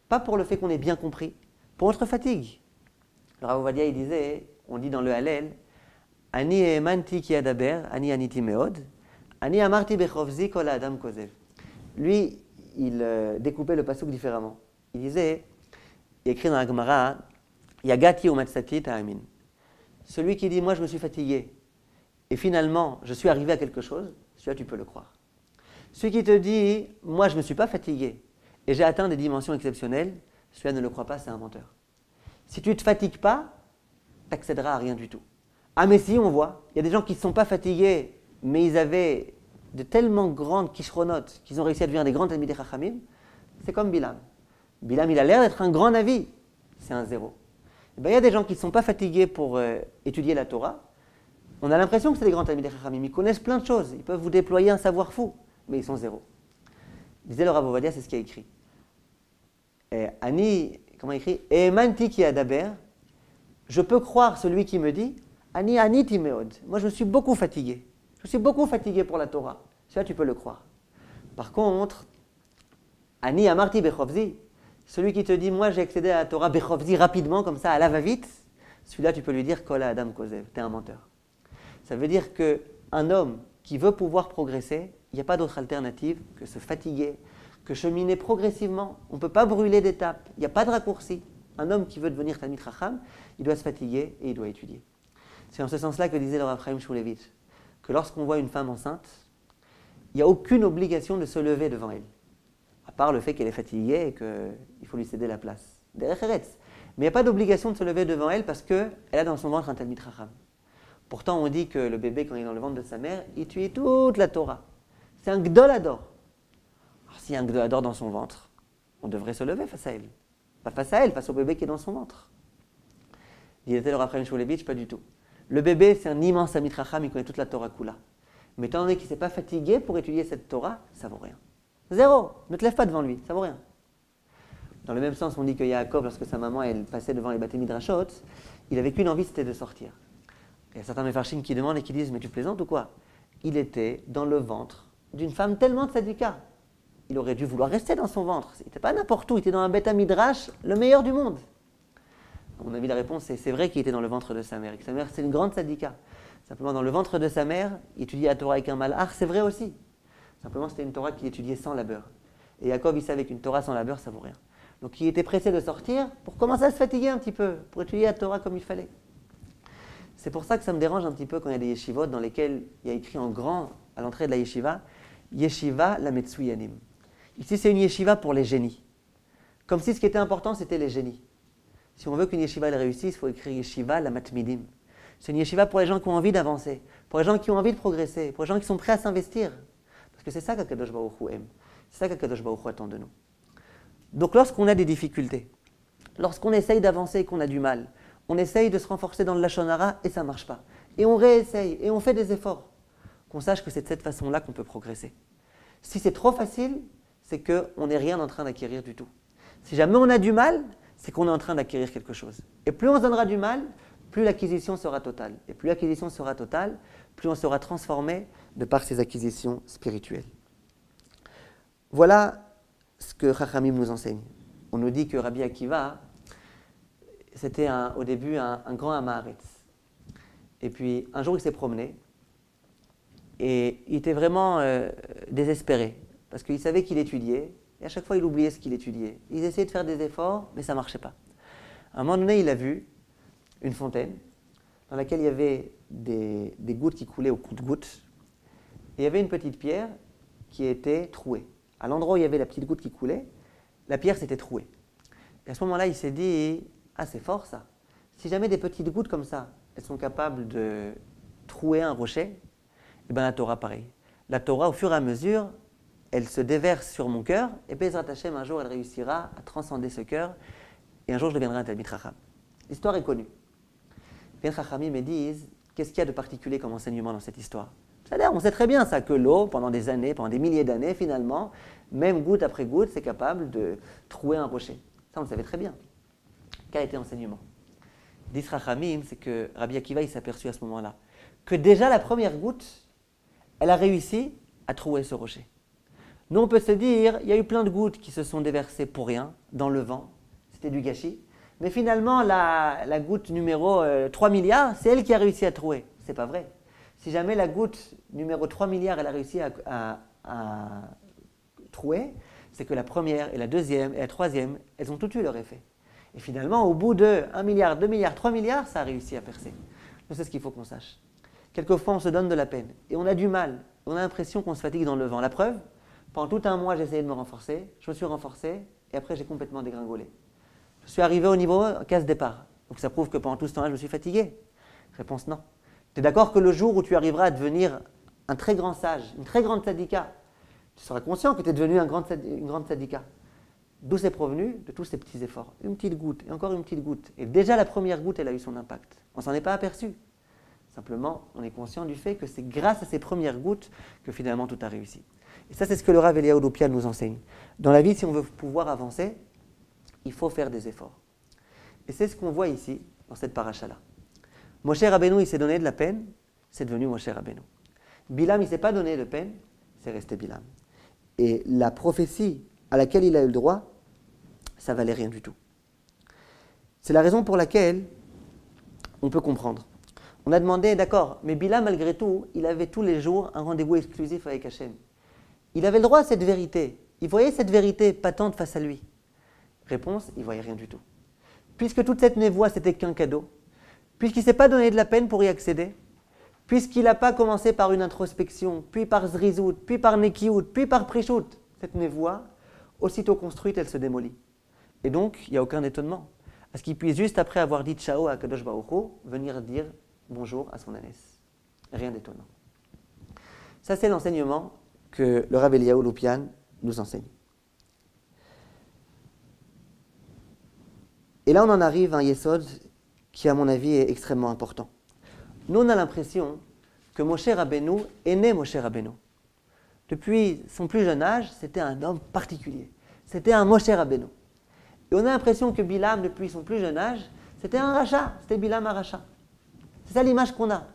pas pour le fait qu'on ait bien compris, pour notre fatigue. Le Rav Ovadia, il disait, on dit dans le Hallel, Ani emanti ki adaber, ani aniti meod, ani amarti bechovzi kol adam kozev. Lui, il découpait le pasuk différemment. Il disait, il écrit dans la Gemara, Yagati ou matsati ta'amin. Celui qui dit, moi je me suis fatigué, et finalement je suis arrivé à quelque chose, celui-là tu peux le croire. Celui qui te dit, moi je ne me suis pas fatigué, et j'ai atteint des dimensions exceptionnelles, celui-là ne le croit pas, c'est un menteur. Si tu ne te fatigues pas, tu n'accéderas à rien du tout. Ah mais si, on voit, il y a des gens qui ne sont pas fatigués, mais ils avaient de tellement grandes kishronotes qu'ils ont réussi à devenir des grands Talmidei Chachamim. C'est comme Bilam. Bilam, il a l'air d'être un grand Navi, c'est un zéro. Et bien, il y a des gens qui ne sont pas fatigués pour étudier la Torah. On a l'impression que c'est des grands Talmidei Chachamim. Ils connaissent plein de choses, ils peuvent vous déployer un savoir fou, mais ils sont zéro. Disait le Rav Ovadia, c'est ce qu'il a écrit. Ani, comment il écrit? Emanti ki adaber. Je peux croire celui qui me dit Ani aniti meod. Moi, je me suis beaucoup fatigué. Je suis beaucoup fatigué pour la Torah. Celui-là, tu peux le croire. Par contre, Ani amarti bechovzi. Celui qui te dit, moi j'ai accédé à la Torah bechovzi rapidement, comme ça, à la va-vite, celui-là, tu peux lui dire Kola Adam Kozev, t'es un menteur. Ça veut dire qu'un homme qui veut pouvoir progresser, il n'y a pas d'autre alternative que se fatiguer, que cheminer progressivement. On ne peut pas brûler d'étapes, il n'y a pas de raccourci. Un homme qui veut devenir Talmid Chacham, il doit se fatiguer et il doit étudier. C'est en ce sens-là que disait le Rav Chaim Shmulevitch, que lorsqu'on voit une femme enceinte, il n'y a aucune obligation de se lever devant elle. à part le fait qu'elle est fatiguée et qu'il faut lui céder la place. Derech Eretz. Mais il n'y a pas d'obligation de se lever devant elle parce qu'elle a dans son ventre un Talmid Chacham. Pourtant, on dit que le bébé, quand il est dans le ventre de sa mère, il étudie toute la Torah. C'est un Gdol Hador. Alors, s'il y a un Gdol Hador dans son ventre, on devrait se lever face à elle. Pas face à elle, face au bébé qui est dans son ventre. Il était le Raphaël Shulevitch, pas du tout. Le bébé, c'est un immense Talmid Chacham, il connaît toute la Torah Kula. Mais étant donné qu'il ne s'est pas fatigué pour étudier cette Torah, ça vaut rien. Zéro. Ne te lève pas devant lui, ça vaut rien. Dans le même sens, on dit que Yaakov, lorsque sa maman elle passait devant les Baté Midrashot, il avait qu'une envie, c'était de sortir. Il y a certains Mefarshim qui demandent et qui disent « Mais tu plaisantes ou quoi ?» Il était dans le ventre d'une femme tellement tzadika. Il aurait dû vouloir rester dans son ventre. Il n'était pas n'importe où, il était dans un Beth Midrash, le meilleur du monde. À mon avis, la réponse c'est vrai qu'il était dans le ventre de sa mère. Et que sa mère, c'est une grande tzadika. Simplement, dans le ventre de sa mère, il étudiait la Torah avec un malach, c'est vrai aussi. Simplement, c'était une Torah qu'il étudiait sans labeur. Et Yaakov, il savait qu'une Torah sans labeur, ça vaut rien. Donc, il était pressé de sortir pour commencer à se fatiguer un petit peu, pour étudier la Torah comme il fallait. C'est pour ça que ça me dérange un petit peu quand il y a des yeshivot dans lesquels il y a écrit en grand, à l'entrée de la yeshiva, Yeshiva la Metsuyanim. Ici, c'est une yeshiva pour les génies. Comme si ce qui était important, c'était les génies. Si on veut qu'une yeshiva elle réussisse, il faut écrire Yeshiva la Matmidim. C'est une yeshiva pour les gens qui ont envie d'avancer, pour les gens qui ont envie de progresser, pour les gens qui sont prêts à s'investir. Parce que c'est ça qu'Akadosh Baruch Hu aime. C'est ça qu'Akadosh Baruch Hu attend de nous. Donc lorsqu'on a des difficultés, lorsqu'on essaye d'avancer et qu'on a du mal, on essaye de se renforcer dans le Lashon Hara et ça ne marche pas. Et on réessaye et on fait des efforts. Qu'on sache que c'est de cette façon-là qu'on peut progresser. Si c'est trop facile, c'est qu'on n'est rien en train d'acquérir du tout. Si jamais on a du mal, c'est qu'on est en train d'acquérir quelque chose. Et plus on se donnera du mal, plus l'acquisition sera totale. Et plus l'acquisition sera totale, plus on sera transformé de par ces acquisitions spirituelles. Voilà ce que Chachamim nous enseigne. On nous dit que Rabbi Akiva, c'était au début un grand Amaharetz. Et puis un jour il s'est promené et il était vraiment désespéré parce qu'il savait qu'il étudiait et à chaque fois il oubliait ce qu'il étudiait. Il essayait de faire des efforts mais ça ne marchait pas. À un moment donné il a vu une fontaine dans laquelle il y avait des gouttes qui coulaient au compte-gouttes et il y avait une petite pierre qui était trouée. À l'endroit où il y avait la petite goutte qui coulait, la pierre s'était trouée. Et à ce moment-là, il s'est dit « Ah, c'est fort ça. Si jamais des petites gouttes comme ça, elles sont capables de trouer un rocher, et bien la Torah, pareil. La Torah, au fur et à mesure, elle se déverse sur mon cœur, et Bezrat Hashem, un jour, elle réussira à transcender ce cœur, et un jour, je deviendrai un Talmid Chacham. » L'histoire est connue. Les Chachamim me disent « Qu'est-ce qu'il y a de particulier comme enseignement dans cette histoire ?» C'est-à-dire, on sait très bien ça, que l'eau, pendant des années, pendant des milliers d'années, finalement, même goutte après goutte, c'est capable de trouer un rocher. Ça, on le savait très bien. Quel était l'enseignement? D'Isra Chamim, c'est que Rabbi Akiva, il s'est aperçu à ce moment-là que déjà la première goutte, elle a réussi à trouver ce rocher. Nous, on peut se dire, il y a eu plein de gouttes qui se sont déversées pour rien, dans le vent, c'était du gâchis. Mais finalement, la goutte numéro 3 milliards, c'est elle qui a réussi à trouver. C'est pas vrai. Si jamais la goutte numéro 3 milliards, elle a réussi à trouver, c'est que la première et la deuxième et la troisième, elles ont toutes eu leur effet. Et finalement, au bout de 1 milliard, 2 milliards, 3 milliards, ça a réussi à percer. Donc c'est ce qu'il faut qu'on sache. Quelquefois, on se donne de la peine et on a du mal. On a l'impression qu'on se fatigue dans le vent. La preuve, pendant tout un mois, j'ai essayé de me renforcer, je me suis renforcé et après, j'ai complètement dégringolé. Je suis arrivé au niveau case départ. Donc ça prouve que pendant tout ce temps-là, je me suis fatigué. Réponse non. Tu es d'accord que le jour où tu arriveras à devenir un très grand sage, une très grande tzadika, tu seras conscient que tu es devenu une grande tzadika. D'où c'est provenu? De tous ces petits efforts. Une petite goutte, et encore une petite goutte. Et déjà la première goutte, elle a eu son impact. On ne s'en est pas aperçu. Simplement, on est conscient du fait que c'est grâce à ces premières gouttes que finalement tout a réussi. Et ça, c'est ce que le Rav Eliyahu Lopian nous enseigne. Dans la vie, si on veut pouvoir avancer, il faut faire des efforts. Et c'est ce qu'on voit ici, dans cette paracha-là. Moshe Rabbeinu, il s'est donné de la peine, c'est devenu Moshe Rabbeinu. Bilam, il ne s'est pas donné de peine, c'est resté Bilam. Et la prophétie à laquelle il a eu le droit, ça valait rien du tout. C'est la raison pour laquelle on peut comprendre. On a demandé, d'accord, mais Bilam, malgré tout, il avait tous les jours un rendez-vous exclusif avec Hachem. Il avait le droit à cette vérité. Il voyait cette vérité patente face à lui. Réponse, il ne voyait rien du tout. Puisque toute cette névoie, c'était qu'un cadeau, puisqu'il ne s'est pas donné de la peine pour y accéder, puisqu'il n'a pas commencé par une introspection, puis par Zrizout, puis par Nekiout, puis par Prishut, cette névoie, aussitôt construite, elle se démolit. Et donc, il n'y a aucun étonnement. À ce qu'il puisse, juste après avoir dit ciao à Kadosh Baruch Hu, venir dire bonjour à son ânesse. Rien d'étonnant. Ça, c'est l'enseignement que le Rav Eliyahu Lopian nous enseigne. Et là, on en arrive à un yesod qui, à mon avis, est extrêmement important. Nous, on a l'impression que Moshe Rabbeinu est né Moshe Rabbeinu. Depuis son plus jeune âge, c'était un homme particulier. C'était un Moshe Rabbeinu. Et on a l'impression que Bilam, depuis son plus jeune âge, c'était un rachat. C'était Bilam un rachat. C'est ça l'image qu'on a.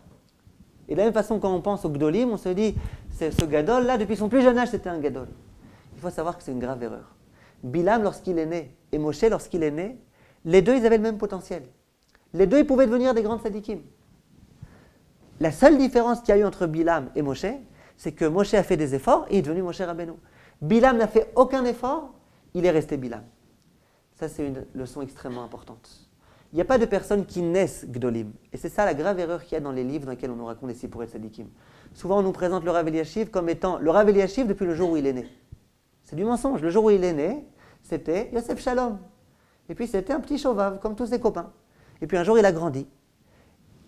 Et de la même façon, quand on pense au Gdolim, on se dit, ce Gadol, là, depuis son plus jeune âge, c'était un Gadol. Il faut savoir que c'est une grave erreur. Bilam, lorsqu'il est né, et Moshe, lorsqu'il est né, les deux, ils avaient le même potentiel. Les deux, ils pouvaient devenir des grands tzadikim. La seule différence qu'il y a eu entre Bilam et Moshe, c'est que Moshe a fait des efforts et il est devenu Moshe Rabbeinu. Bilam n'a fait aucun effort, il est resté Bilam. Ça, c'est une leçon extrêmement importante. Il n'y a pas de personnes qui naissent Gdolim. Et c'est ça la grave erreur qu'il y a dans les livres dans lesquels on nous raconte les Sipurei Tzadikim. Souvent, on nous présente le Rav Eliashiv comme étant le Rav Eliashiv depuis le jour où il est né. C'est du mensonge. Le jour où il est né, c'était Yosef Shalom. Et puis, c'était un petit chauvave, comme tous ses copains. Et puis, un jour, il a grandi.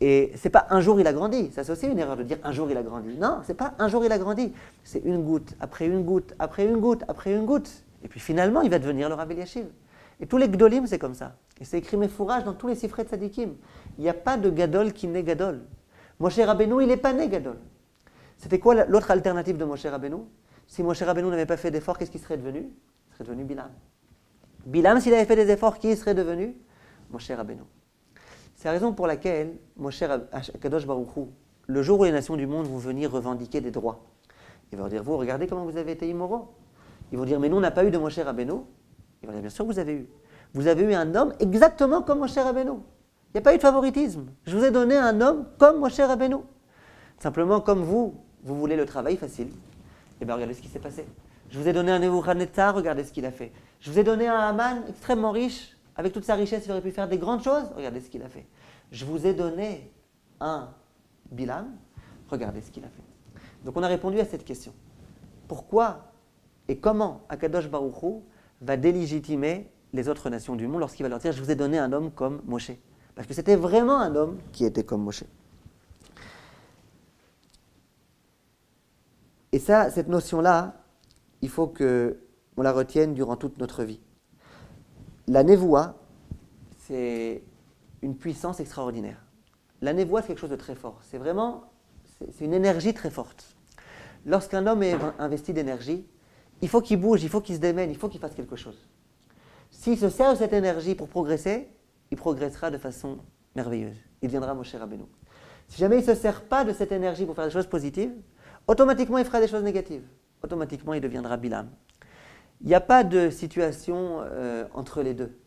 Et c'est pas un jour, il a grandi. Ça, c'est aussi une erreur de dire un jour, il a grandi. Non, c'est pas un jour, il a grandi. C'est une goutte, après une goutte, après une goutte, après une goutte. Et puis, finalement, il va devenir le Rav Eliashiv. Et tous les Gdolim, c'est comme ça. Et c'est écrit Mefourage dans tous les Sifrei Tzadikim. Il n'y a pas de Gadol qui naît Gadol. Moshe Rabbeinu, il n'est pas né Gadol. C'était quoi l'autre alternative de Moshe Rabbeinu? Si Moshe Rabbeinu n'avait pas fait d'efforts, qu'est-ce qu'il serait devenu? Il serait devenu Bilam. Bilam, s'il avait fait des efforts, qui serait devenu? Moshe Rabbeinu. C'est la raison pour laquelle Kadosh Baruch Hu, le jour où les nations du monde vont venir revendiquer des droits, il va leur dire, vous, regardez comment vous avez été immoraux. Ils vont dire, mais nous, on n'a pas eu de Moshe Rabbeinu. Il va dire, bien sûr, vous avez eu. Vous avez eu un homme exactement comme Moshe Rabbeinu. Il n'y a pas eu de favoritisme. Je vous ai donné un homme comme Moshe Rabbeinu. Simplement, comme vous voulez le travail facile, et bien regardez ce qui s'est passé. Je vous ai donné un Nebuchadnezzar, regardez ce qu'il a fait. Je vous ai donné un Haman extrêmement riche, avec toute sa richesse, il aurait pu faire des grandes choses, regardez ce qu'il a fait. Je vous ai donné un Bilam, regardez ce qu'il a fait. Donc on a répondu à cette question. Pourquoi et comment Akadosh Baruch Hu va délégitimer les autres nations du monde lorsqu'il va leur dire « Je vous ai donné un homme comme Moshe ». Parce que c'était vraiment un homme qui était comme Moshe. Et ça, cette notion-là, il faut qu'on la retienne durant toute notre vie. La névoie, c'est une puissance extraordinaire. La névoie, c'est quelque chose de très fort. C'est vraiment, c'est une énergie très forte. Lorsqu'un homme est investi d'énergie, il faut qu'il bouge, il faut qu'il se démène, il faut qu'il fasse quelque chose. S'il se sert de cette énergie pour progresser, il progressera de façon merveilleuse. Il deviendra Moshe Rabbeinu. Si jamais il ne se sert pas de cette énergie pour faire des choses positives, automatiquement il fera des choses négatives. Automatiquement il deviendra Bilam. Il n'y a pas de situation entre les deux.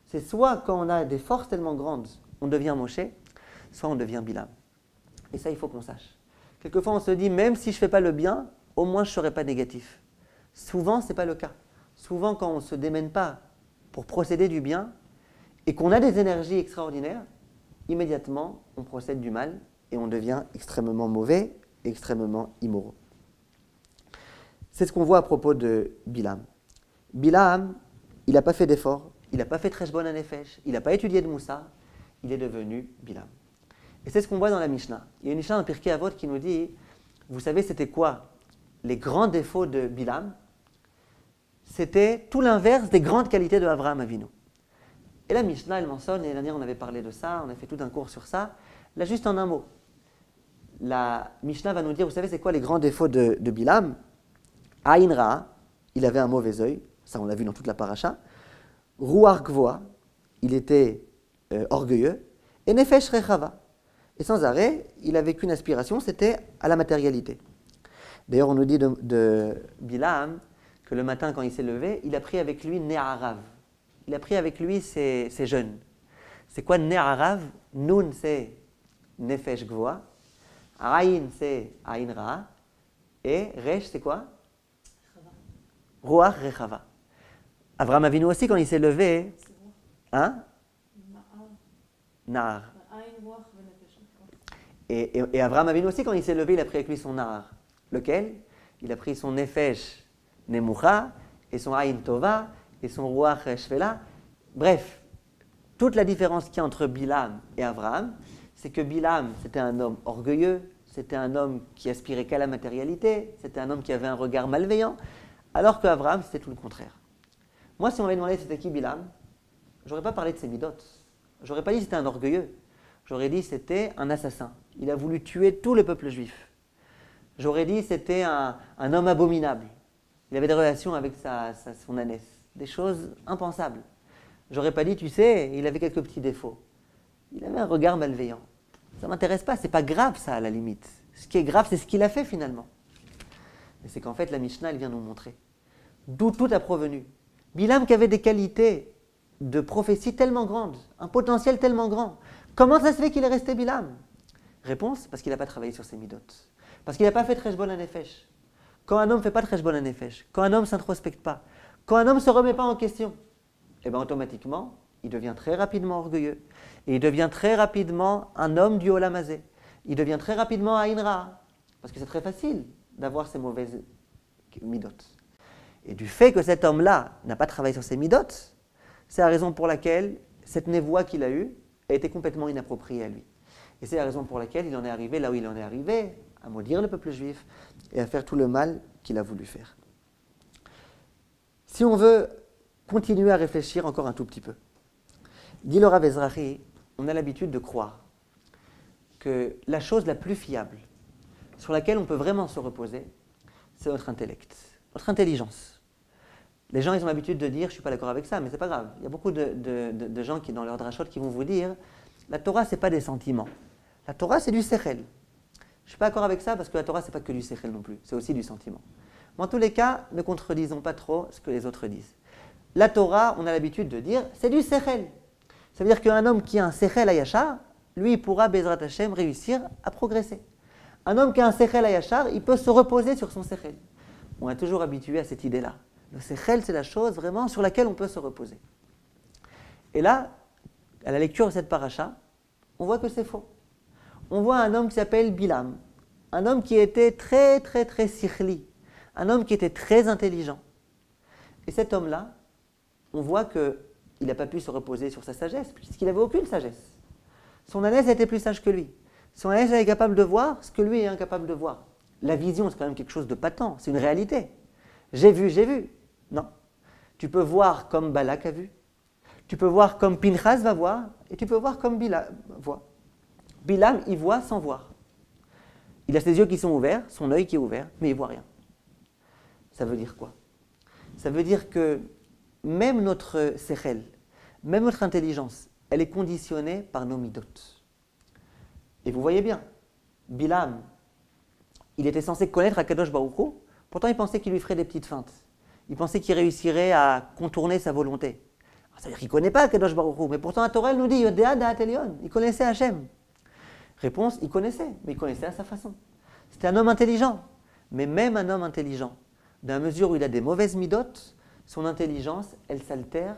C'est soit quand on a des forces tellement grandes, on devient Moshe, soit on devient Bilam. Et ça, il faut qu'on sache. Quelquefois, on se dit, même si je ne fais pas le bien, au moins je ne serai pas négatif. Souvent, ce n'est pas le cas. Souvent, quand on ne se démène pas pour procéder du bien et qu'on a des énergies extraordinaires, immédiatement, on procède du mal et on devient extrêmement mauvais, extrêmement immoraux. C'est ce qu'on voit à propos de Bilam. Bilam, il n'a pas fait d'effort, il n'a pas fait Tresh Bon HaNefesh, il n'a pas étudié de Moussa, il est devenu Bilam. Et c'est ce qu'on voit dans la Mishnah. Il y a une Mishnah dans Pirkei Avot qui nous dit, vous savez c'était quoi les grands défauts de Bilam? C'était tout l'inverse des grandes qualités de Avraham Avinu. Et la Mishnah, elle mentionne, et l'année dernière on avait parlé de ça, on a fait tout un cours sur ça, là juste en un mot. La Mishnah va nous dire, vous savez c'est quoi les grands défauts de Bilam? Aïn Ra, il avait un mauvais œil, ça on l'a vu dans toute la paracha. Ruach Gvoa, il était orgueilleux. Et Nefesh Rechava. Et sans arrêt, il n'avait qu'une aspiration, c'était à la matérialité. D'ailleurs, on nous dit de Bilam que le matin, quand il s'est levé, il a pris avec lui Ne'arav. Il a pris avec lui ses jeunes. C'est quoi Ne'arav? Nun, c'est Nefesh Gvoa. Aïn, c'est Aïn Ra. Et Resh, c'est quoi? Ruach Rechava. Avraham Avinu aussi, quand il s'est levé, hein? Nar. Et Avraham Avinu aussi, quand il s'est levé, il a pris avec lui son nar. Lequel? Il a pris son Nefesh Nemucha et son Aïn Tova, et son Ruach Shvela. Bref, toute la différence qu'il y a entre Bilam et Abraham, c'est que Bilam, c'était un homme orgueilleux, c'était un homme qui aspirait qu'à la matérialité, c'était un homme qui avait un regard malveillant, alors qu'Abraham, c'était tout le contraire. Moi, si on m'avait demandé c'était qui Bilam, j'aurais pas parlé de ses midot. J'aurais pas dit c'était un orgueilleux. J'aurais dit c'était un assassin. Il a voulu tuer tout le peuple juif. J'aurais dit c'était un homme abominable. Il avait des relations avec son ânesse. Des choses impensables. J'aurais pas dit, tu sais, il avait quelques petits défauts. Il avait un regard malveillant. Ça ne m'intéresse pas, c'est pas grave ça à la limite. Ce qui est grave, c'est ce qu'il a fait finalement. Et c'est qu'en fait, la Mishnah, elle vient nous montrer d'où tout a provenu. Bilam qui avait des qualités de prophétie tellement grandes, un potentiel tellement grand. Comment ça se fait qu'il est resté Bilam? Réponse, parce qu'il n'a pas travaillé sur ses midot. Parce qu'il n'a pas fait Treshbon HaNefesh. Quand un homme ne fait pas Treshbon HaNefesh, quand un homme ne s'introspecte pas, quand un homme ne se remet pas en question, et bien automatiquement, il devient très rapidement orgueilleux. Et il devient très rapidement un homme du Olam Hazé. Il devient très rapidement Aïn Ra. Parce que c'est très facile d'avoir ces mauvaises midot. Et du fait que cet homme-là n'a pas travaillé sur ses midot, c'est la raison pour laquelle cette névoie qu'il a eue a été complètement inappropriée à lui. Et c'est la raison pour laquelle il en est arrivé là où il en est arrivé, à maudire le peuple juif et à faire tout le mal qu'il a voulu faire. Si on veut continuer à réfléchir encore un tout petit peu, dit le Rav Ezrahi, on a l'habitude de croire que la chose la plus fiable, sur laquelle on peut vraiment se reposer, c'est notre intellect, notre intelligence. Les gens, ils ont l'habitude de dire, je ne suis pas d'accord avec ça, mais ce n'est pas grave. Il y a beaucoup de gens qui, dans leur drachot, qui vont vous dire, la Torah, ce n'est pas des sentiments. La Torah, c'est du sechel. Je ne suis pas d'accord avec ça parce que la Torah, ce n'est pas que du sechel non plus, c'est aussi du sentiment. Mais en tous les cas, ne contredisons pas trop ce que les autres disent. La Torah, on a l'habitude de dire, c'est du sechel. Ça veut dire qu'un homme qui a un sechel ayachar, lui, il pourra, Bezrat Hashem, réussir à progresser. Un homme qui a un sechel ayachar, il peut se reposer sur son sechel. On est toujours habitué à cette idée-là. Le sechel, c'est la chose vraiment sur laquelle on peut se reposer. Et là, à la lecture de cette paracha, on voit que c'est faux. On voit un homme qui s'appelle Bilam, un homme qui était très, très, très sikhli, un homme qui était très intelligent. Et cet homme-là, on voit qu'il n'a pas pu se reposer sur sa sagesse, puisqu'il n'avait aucune sagesse. Son ânesse était plus sage que lui. Son ânesse était capable de voir ce que lui est incapable de voir. La vision, c'est quand même quelque chose de patent, c'est une réalité. J'ai vu. Non. Tu peux voir comme Balak a vu, tu peux voir comme Pinchas va voir, et tu peux voir comme Bilam voit. Bilam, il voit sans voir. Il a ses yeux qui sont ouverts, son œil qui est ouvert, mais il ne voit rien. Ça veut dire quoi? Ça veut dire que même notre sechel, même notre intelligence, elle est conditionnée par nos midot. Et vous voyez bien, Bilam, il était censé connaître Akadosh Baruch Hu, pourtant il pensait qu'il lui ferait des petites feintes. Il pensait qu'il réussirait à contourner sa volonté. Alors, ça veut dire qu'il ne connaît pas Akadosh Baruch Hu, mais pourtant la Torah nous dit Yodea Da'at Elyon, il connaissait Hachem. Réponse, il connaissait, mais il connaissait à sa façon. C'était un homme intelligent, mais même un homme intelligent, dans la mesure où il a des mauvaises midot, son intelligence, elle s'altère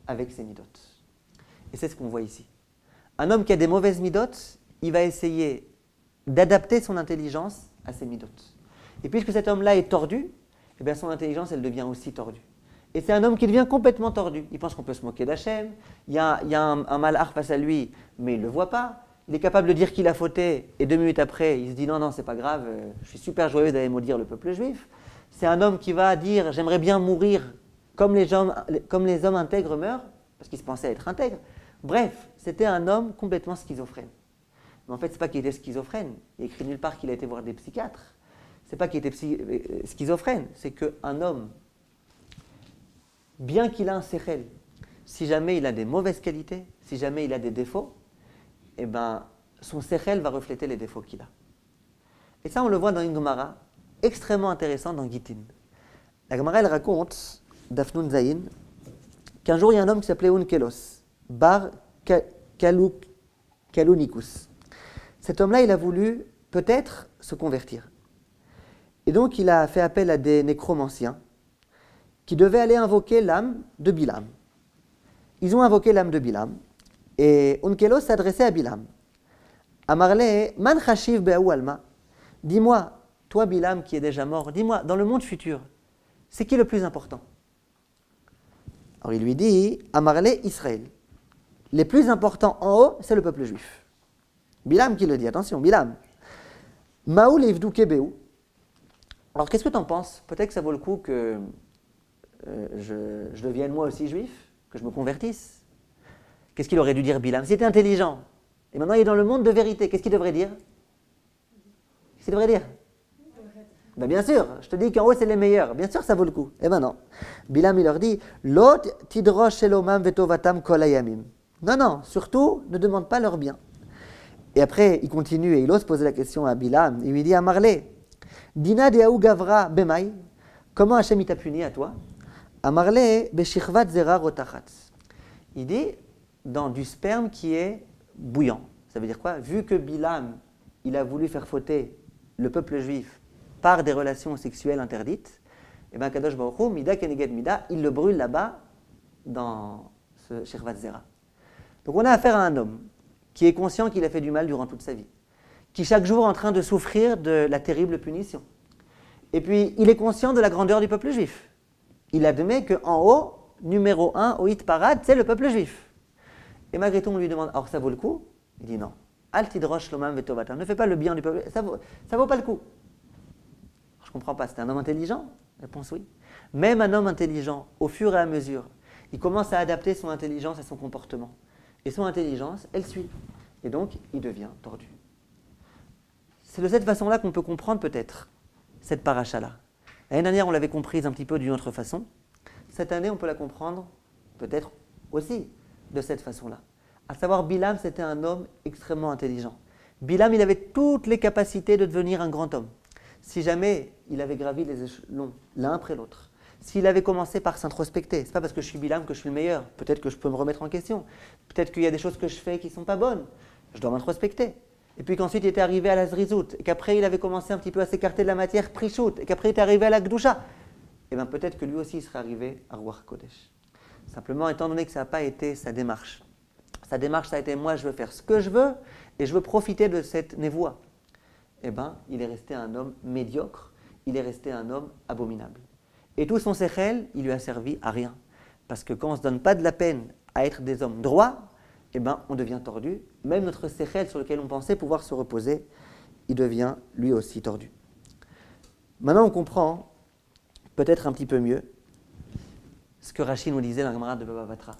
avec ses midot. Et c'est ce qu'on voit ici. Un homme qui a des mauvaises midot, il va essayer d'adapter son intelligence à ses midot. Et puisque cet homme-là est tordu, eh bien son intelligence, elle devient aussi tordue. Et c'est un homme qui devient complètement tordu. Il pense qu'on peut se moquer d'Hachem, il y a un malhar face à lui, mais il ne le voit pas. Il est capable de dire qu'il a fauté, et 2 minutes après, il se dit non, c'est pas grave, je suis super joyeux d'aller maudire le peuple juif. C'est un homme qui va dire j'aimerais bien mourir comme les hommes intègres meurent, parce qu'il se pensait être intègre. Bref, c'était un homme complètement schizophrène. Mais en fait, ce n'est pas qu'il était schizophrène. Il est écrit nulle part qu'il a été voir des psychiatres. Ce n'est pas qu'il était schizophrène, c'est qu'un homme, bien qu'il a un sechel, si jamais il a des mauvaises qualités, si jamais il a des défauts, eh ben, son sechel va refléter les défauts qu'il a. Et ça, on le voit dans une Gemara extrêmement intéressante dans Gittin. La Gemara, elle raconte, Dafnun Zayin, qu'un jour, il y a un homme qui s'appelait Unkelos, Bar Kalunikus. Cet homme-là, il a voulu peut-être se convertir. Et donc, il a fait appel à des nécromanciens qui devaient aller invoquer l'âme de Bilam. Ils ont invoqué l'âme de Bilam, et Unkelos s'adressait à Bilam. Amarle, man chashiv be'ahu alma. Dis-moi, toi Bilam qui est déjà mort, dis-moi, dans le monde futur, c'est qui le plus important? Alors il lui dit, Amarlé Israël. Les plus importants en haut, c'est le peuple juif. Bilam qui le dit, attention, Bilam. Maoul Evdou Kebeu. Alors qu'est-ce que tu en penses? Peut-être que ça vaut le coup que je devienne moi aussi juif, que je me convertisse. Qu'est-ce qu'il aurait dû dire Bilam? S'il était intelligent, et maintenant il est dans le monde de vérité, qu'est-ce qu'il devrait dire? Qu'est-ce qu'il devrait dire? Ben bien sûr, je te dis qu'en haut c'est les meilleurs, bien sûr ça vaut le coup. Eh ben non. Bilam il leur dit, Lot tidrosh shelomam vetovatam kol hayamim. Non, non, surtout ne demande pas leur bien. Et après il continue et il ose poser la question à Bilam, il lui dit à Marley, Dina deaou gavra bemai, comment Hachem il t'a puni à toi? À Marley beshichvat zera rotachatz. Il dit, dans du sperme qui est bouillant. Ça veut dire quoi? Vu que Bilam, il a voulu faire fauter le peuple juif par des relations sexuelles interdites, et bien Kadosh Baruch Hu, Mida Keneged Mida, il le brûle là-bas dans ce Shirvat Zera. Donc on a affaire à un homme qui est conscient qu'il a fait du mal durant toute sa vie, qui chaque jour est en train de souffrir de la terrible punition. Et puis il est conscient de la grandeur du peuple juif. Il admet qu'en haut, numéro 1 au hit parade, c'est le peuple juif. Et malgré tout, on lui demande, alors ça vaut le coup? Il dit non. Al tidrosh lomam vetovatam. Ne fais pas le bien du peuple, ça vaut pas le coup. Je ne comprends pas, c'est un homme intelligent? Réponse oui. Même un homme intelligent, au fur et à mesure, il commence à adapter son intelligence à son comportement. Et son intelligence, elle suit. Et donc, il devient tordu. C'est de cette façon-là qu'on peut comprendre peut-être cette paracha-là. L'année dernière, on l'avait comprise un petit peu d'une autre façon. Cette année, on peut la comprendre peut-être aussi de cette façon-là. À savoir, Bilam, c'était un homme extrêmement intelligent. Bilam, il avait toutes les capacités de devenir un grand homme. Si jamais il avait gravi les échelons l'un après l'autre, s'il avait commencé par s'introspecter, c'est pas parce que je suis Bilam que je suis le meilleur, peut-être que je peux me remettre en question, peut-être qu'il y a des choses que je fais qui ne sont pas bonnes, je dois m'introspecter. Et puis qu'ensuite il était arrivé à la Zrizout, et qu'après il avait commencé un petit peu à s'écarter de la matière Prichout, et qu'après il était arrivé à la Gdusha, et bien peut-être que lui aussi il serait arrivé à Ruach Kodesh. Simplement, étant donné que ça n'a pas été sa démarche, ça a été moi je veux faire ce que je veux, et je veux profiter de cette névoie. Eh bien, il est resté un homme médiocre, il est resté un homme abominable. Et tout son séchel, il lui a servi à rien. Parce que quand on ne se donne pas de la peine à être des hommes droits, eh bien, on devient tordu. Même notre séchel sur lequel on pensait pouvoir se reposer, il devient lui aussi tordu. Maintenant, on comprend peut-être un petit peu mieux ce que Rashi nous disait dans la Gemara de Baba Batra.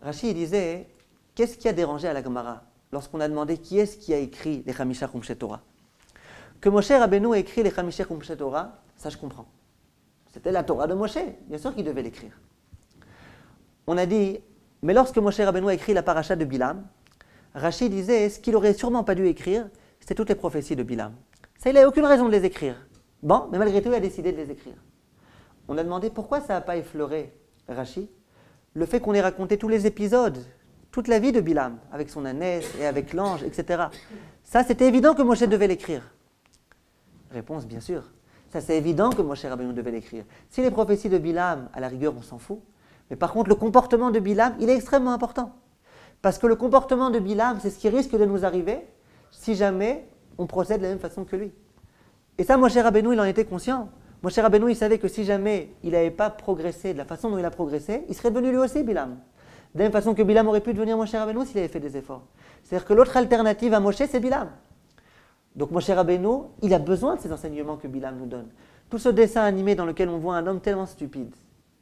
Rashi disait, qu'est-ce qui a dérangé à la Gemara lorsqu'on a demandé qui est-ce qui a écrit les Chamisha Chumshe Torah? Que Moshe Rabbeinu a écrit les Chamisha Chumshe Torah, ça je comprends. C'était la Torah de Moshe, bien sûr qu'il devait l'écrire. On a dit, mais lorsque Moshe Rabbeinu a écrit la paracha de Bilam, Rashi disait, ce qu'il aurait sûrement pas dû écrire, c'était toutes les prophéties de Bilam. Ça, il n'a aucune raison de les écrire. Bon, mais malgré tout, il a décidé de les écrire. On a demandé pourquoi ça n'a pas effleuré Rashi, le fait qu'on ait raconté tous les épisodes, toute la vie de Bilam, avec son ânesse et avec l'ange, etc. Ça, c'était évident que Moshe devait l'écrire. Réponse, bien sûr. Ça, c'est évident que Moshe Rabbeinu devait l'écrire. Si les prophéties de Bilam, à la rigueur, on s'en fout. Mais par contre, le comportement de Bilam, il est extrêmement important. Parce que le comportement de Bilam, c'est ce qui risque de nous arriver si jamais on procède de la même façon que lui. Et ça, Moshe Rabbeinu, il en était conscient. Moshe Rabbeinu, il savait que si jamais il n'avait pas progressé de la façon dont il a progressé, il serait devenu lui aussi Bilam. De la même façon que Bilam aurait pu devenir Moshe Rabbeinu s'il avait fait des efforts. C'est-à-dire que l'autre alternative à Moshe, c'est Bilam. Donc Moshe Rabbeinu, il a besoin de ces enseignements que Bilam nous donne. Tout ce dessin animé dans lequel on voit un homme tellement stupide,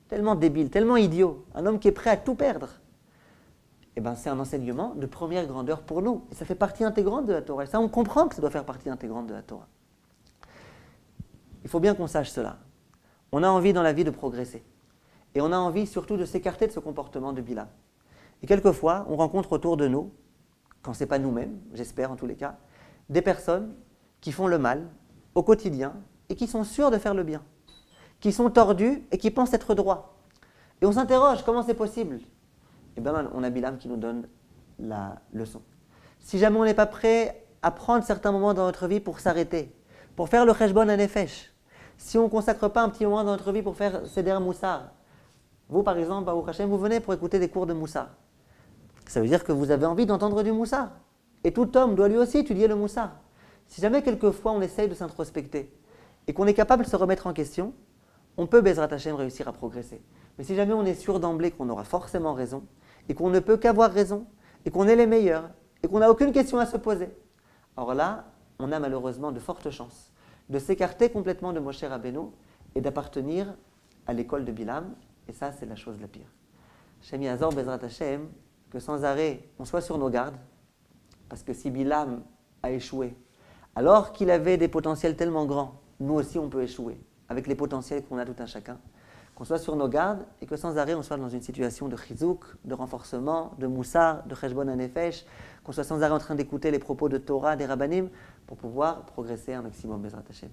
tellement débile, tellement idiot, un homme qui est prêt à tout perdre, eh ben, c'est un enseignement de première grandeur pour nous. Et ça fait partie intégrante de la Torah. Et ça, on comprend que ça doit faire partie intégrante de la Torah. Il faut bien qu'on sache cela. On a envie dans la vie de progresser. Et on a envie surtout de s'écarter de ce comportement de Bilam. Et quelquefois, on rencontre autour de nous, quand ce n'est pas nous-mêmes, j'espère en tous les cas, des personnes qui font le mal au quotidien et qui sont sûres de faire le bien, qui sont tordus et qui pensent être droits. Et on s'interroge, comment c'est possible? Eh bien, on a Bilam qui nous donne la leçon. Si jamais on n'est pas prêt à prendre certains moments dans notre vie pour s'arrêter, pour faire le cheshbon hanefesh, si on ne consacre pas un petit moment dans notre vie pour faire Seder Moussar, vous par exemple, Baruch Hashem, vous venez pour écouter des cours de Moussar. Ça veut dire que vous avez envie d'entendre du Moussar. Et tout homme doit lui aussi étudier le Moussar. Si jamais quelquefois on essaye de s'introspecter et qu'on est capable de se remettre en question, on peut, Bezrat Hashem, réussir à progresser. Mais si jamais on est sûr d'emblée qu'on aura forcément raison, et qu'on ne peut qu'avoir raison, et qu'on est les meilleurs, et qu'on n'a aucune question à se poser, alors là, on a malheureusement de fortes chances de s'écarter complètement de Moshe Rabbeinu et d'appartenir à l'école de Bilam, et ça, c'est la chose la pire. Hashem Yazor Bezrat Hashem, que sans arrêt, on soit sur nos gardes, parce que si Bilam a échoué, alors qu'il avait des potentiels tellement grands, nous aussi on peut échouer, avec les potentiels qu'on a tout un chacun, qu'on soit sur nos gardes et que sans arrêt on soit dans une situation de chizouk, de renforcement, de moussar, de cheshbon hanefesh, qu'on soit sans arrêt en train d'écouter les propos de Torah, des rabbanim, pour pouvoir progresser un maximum Bezrat Hashem.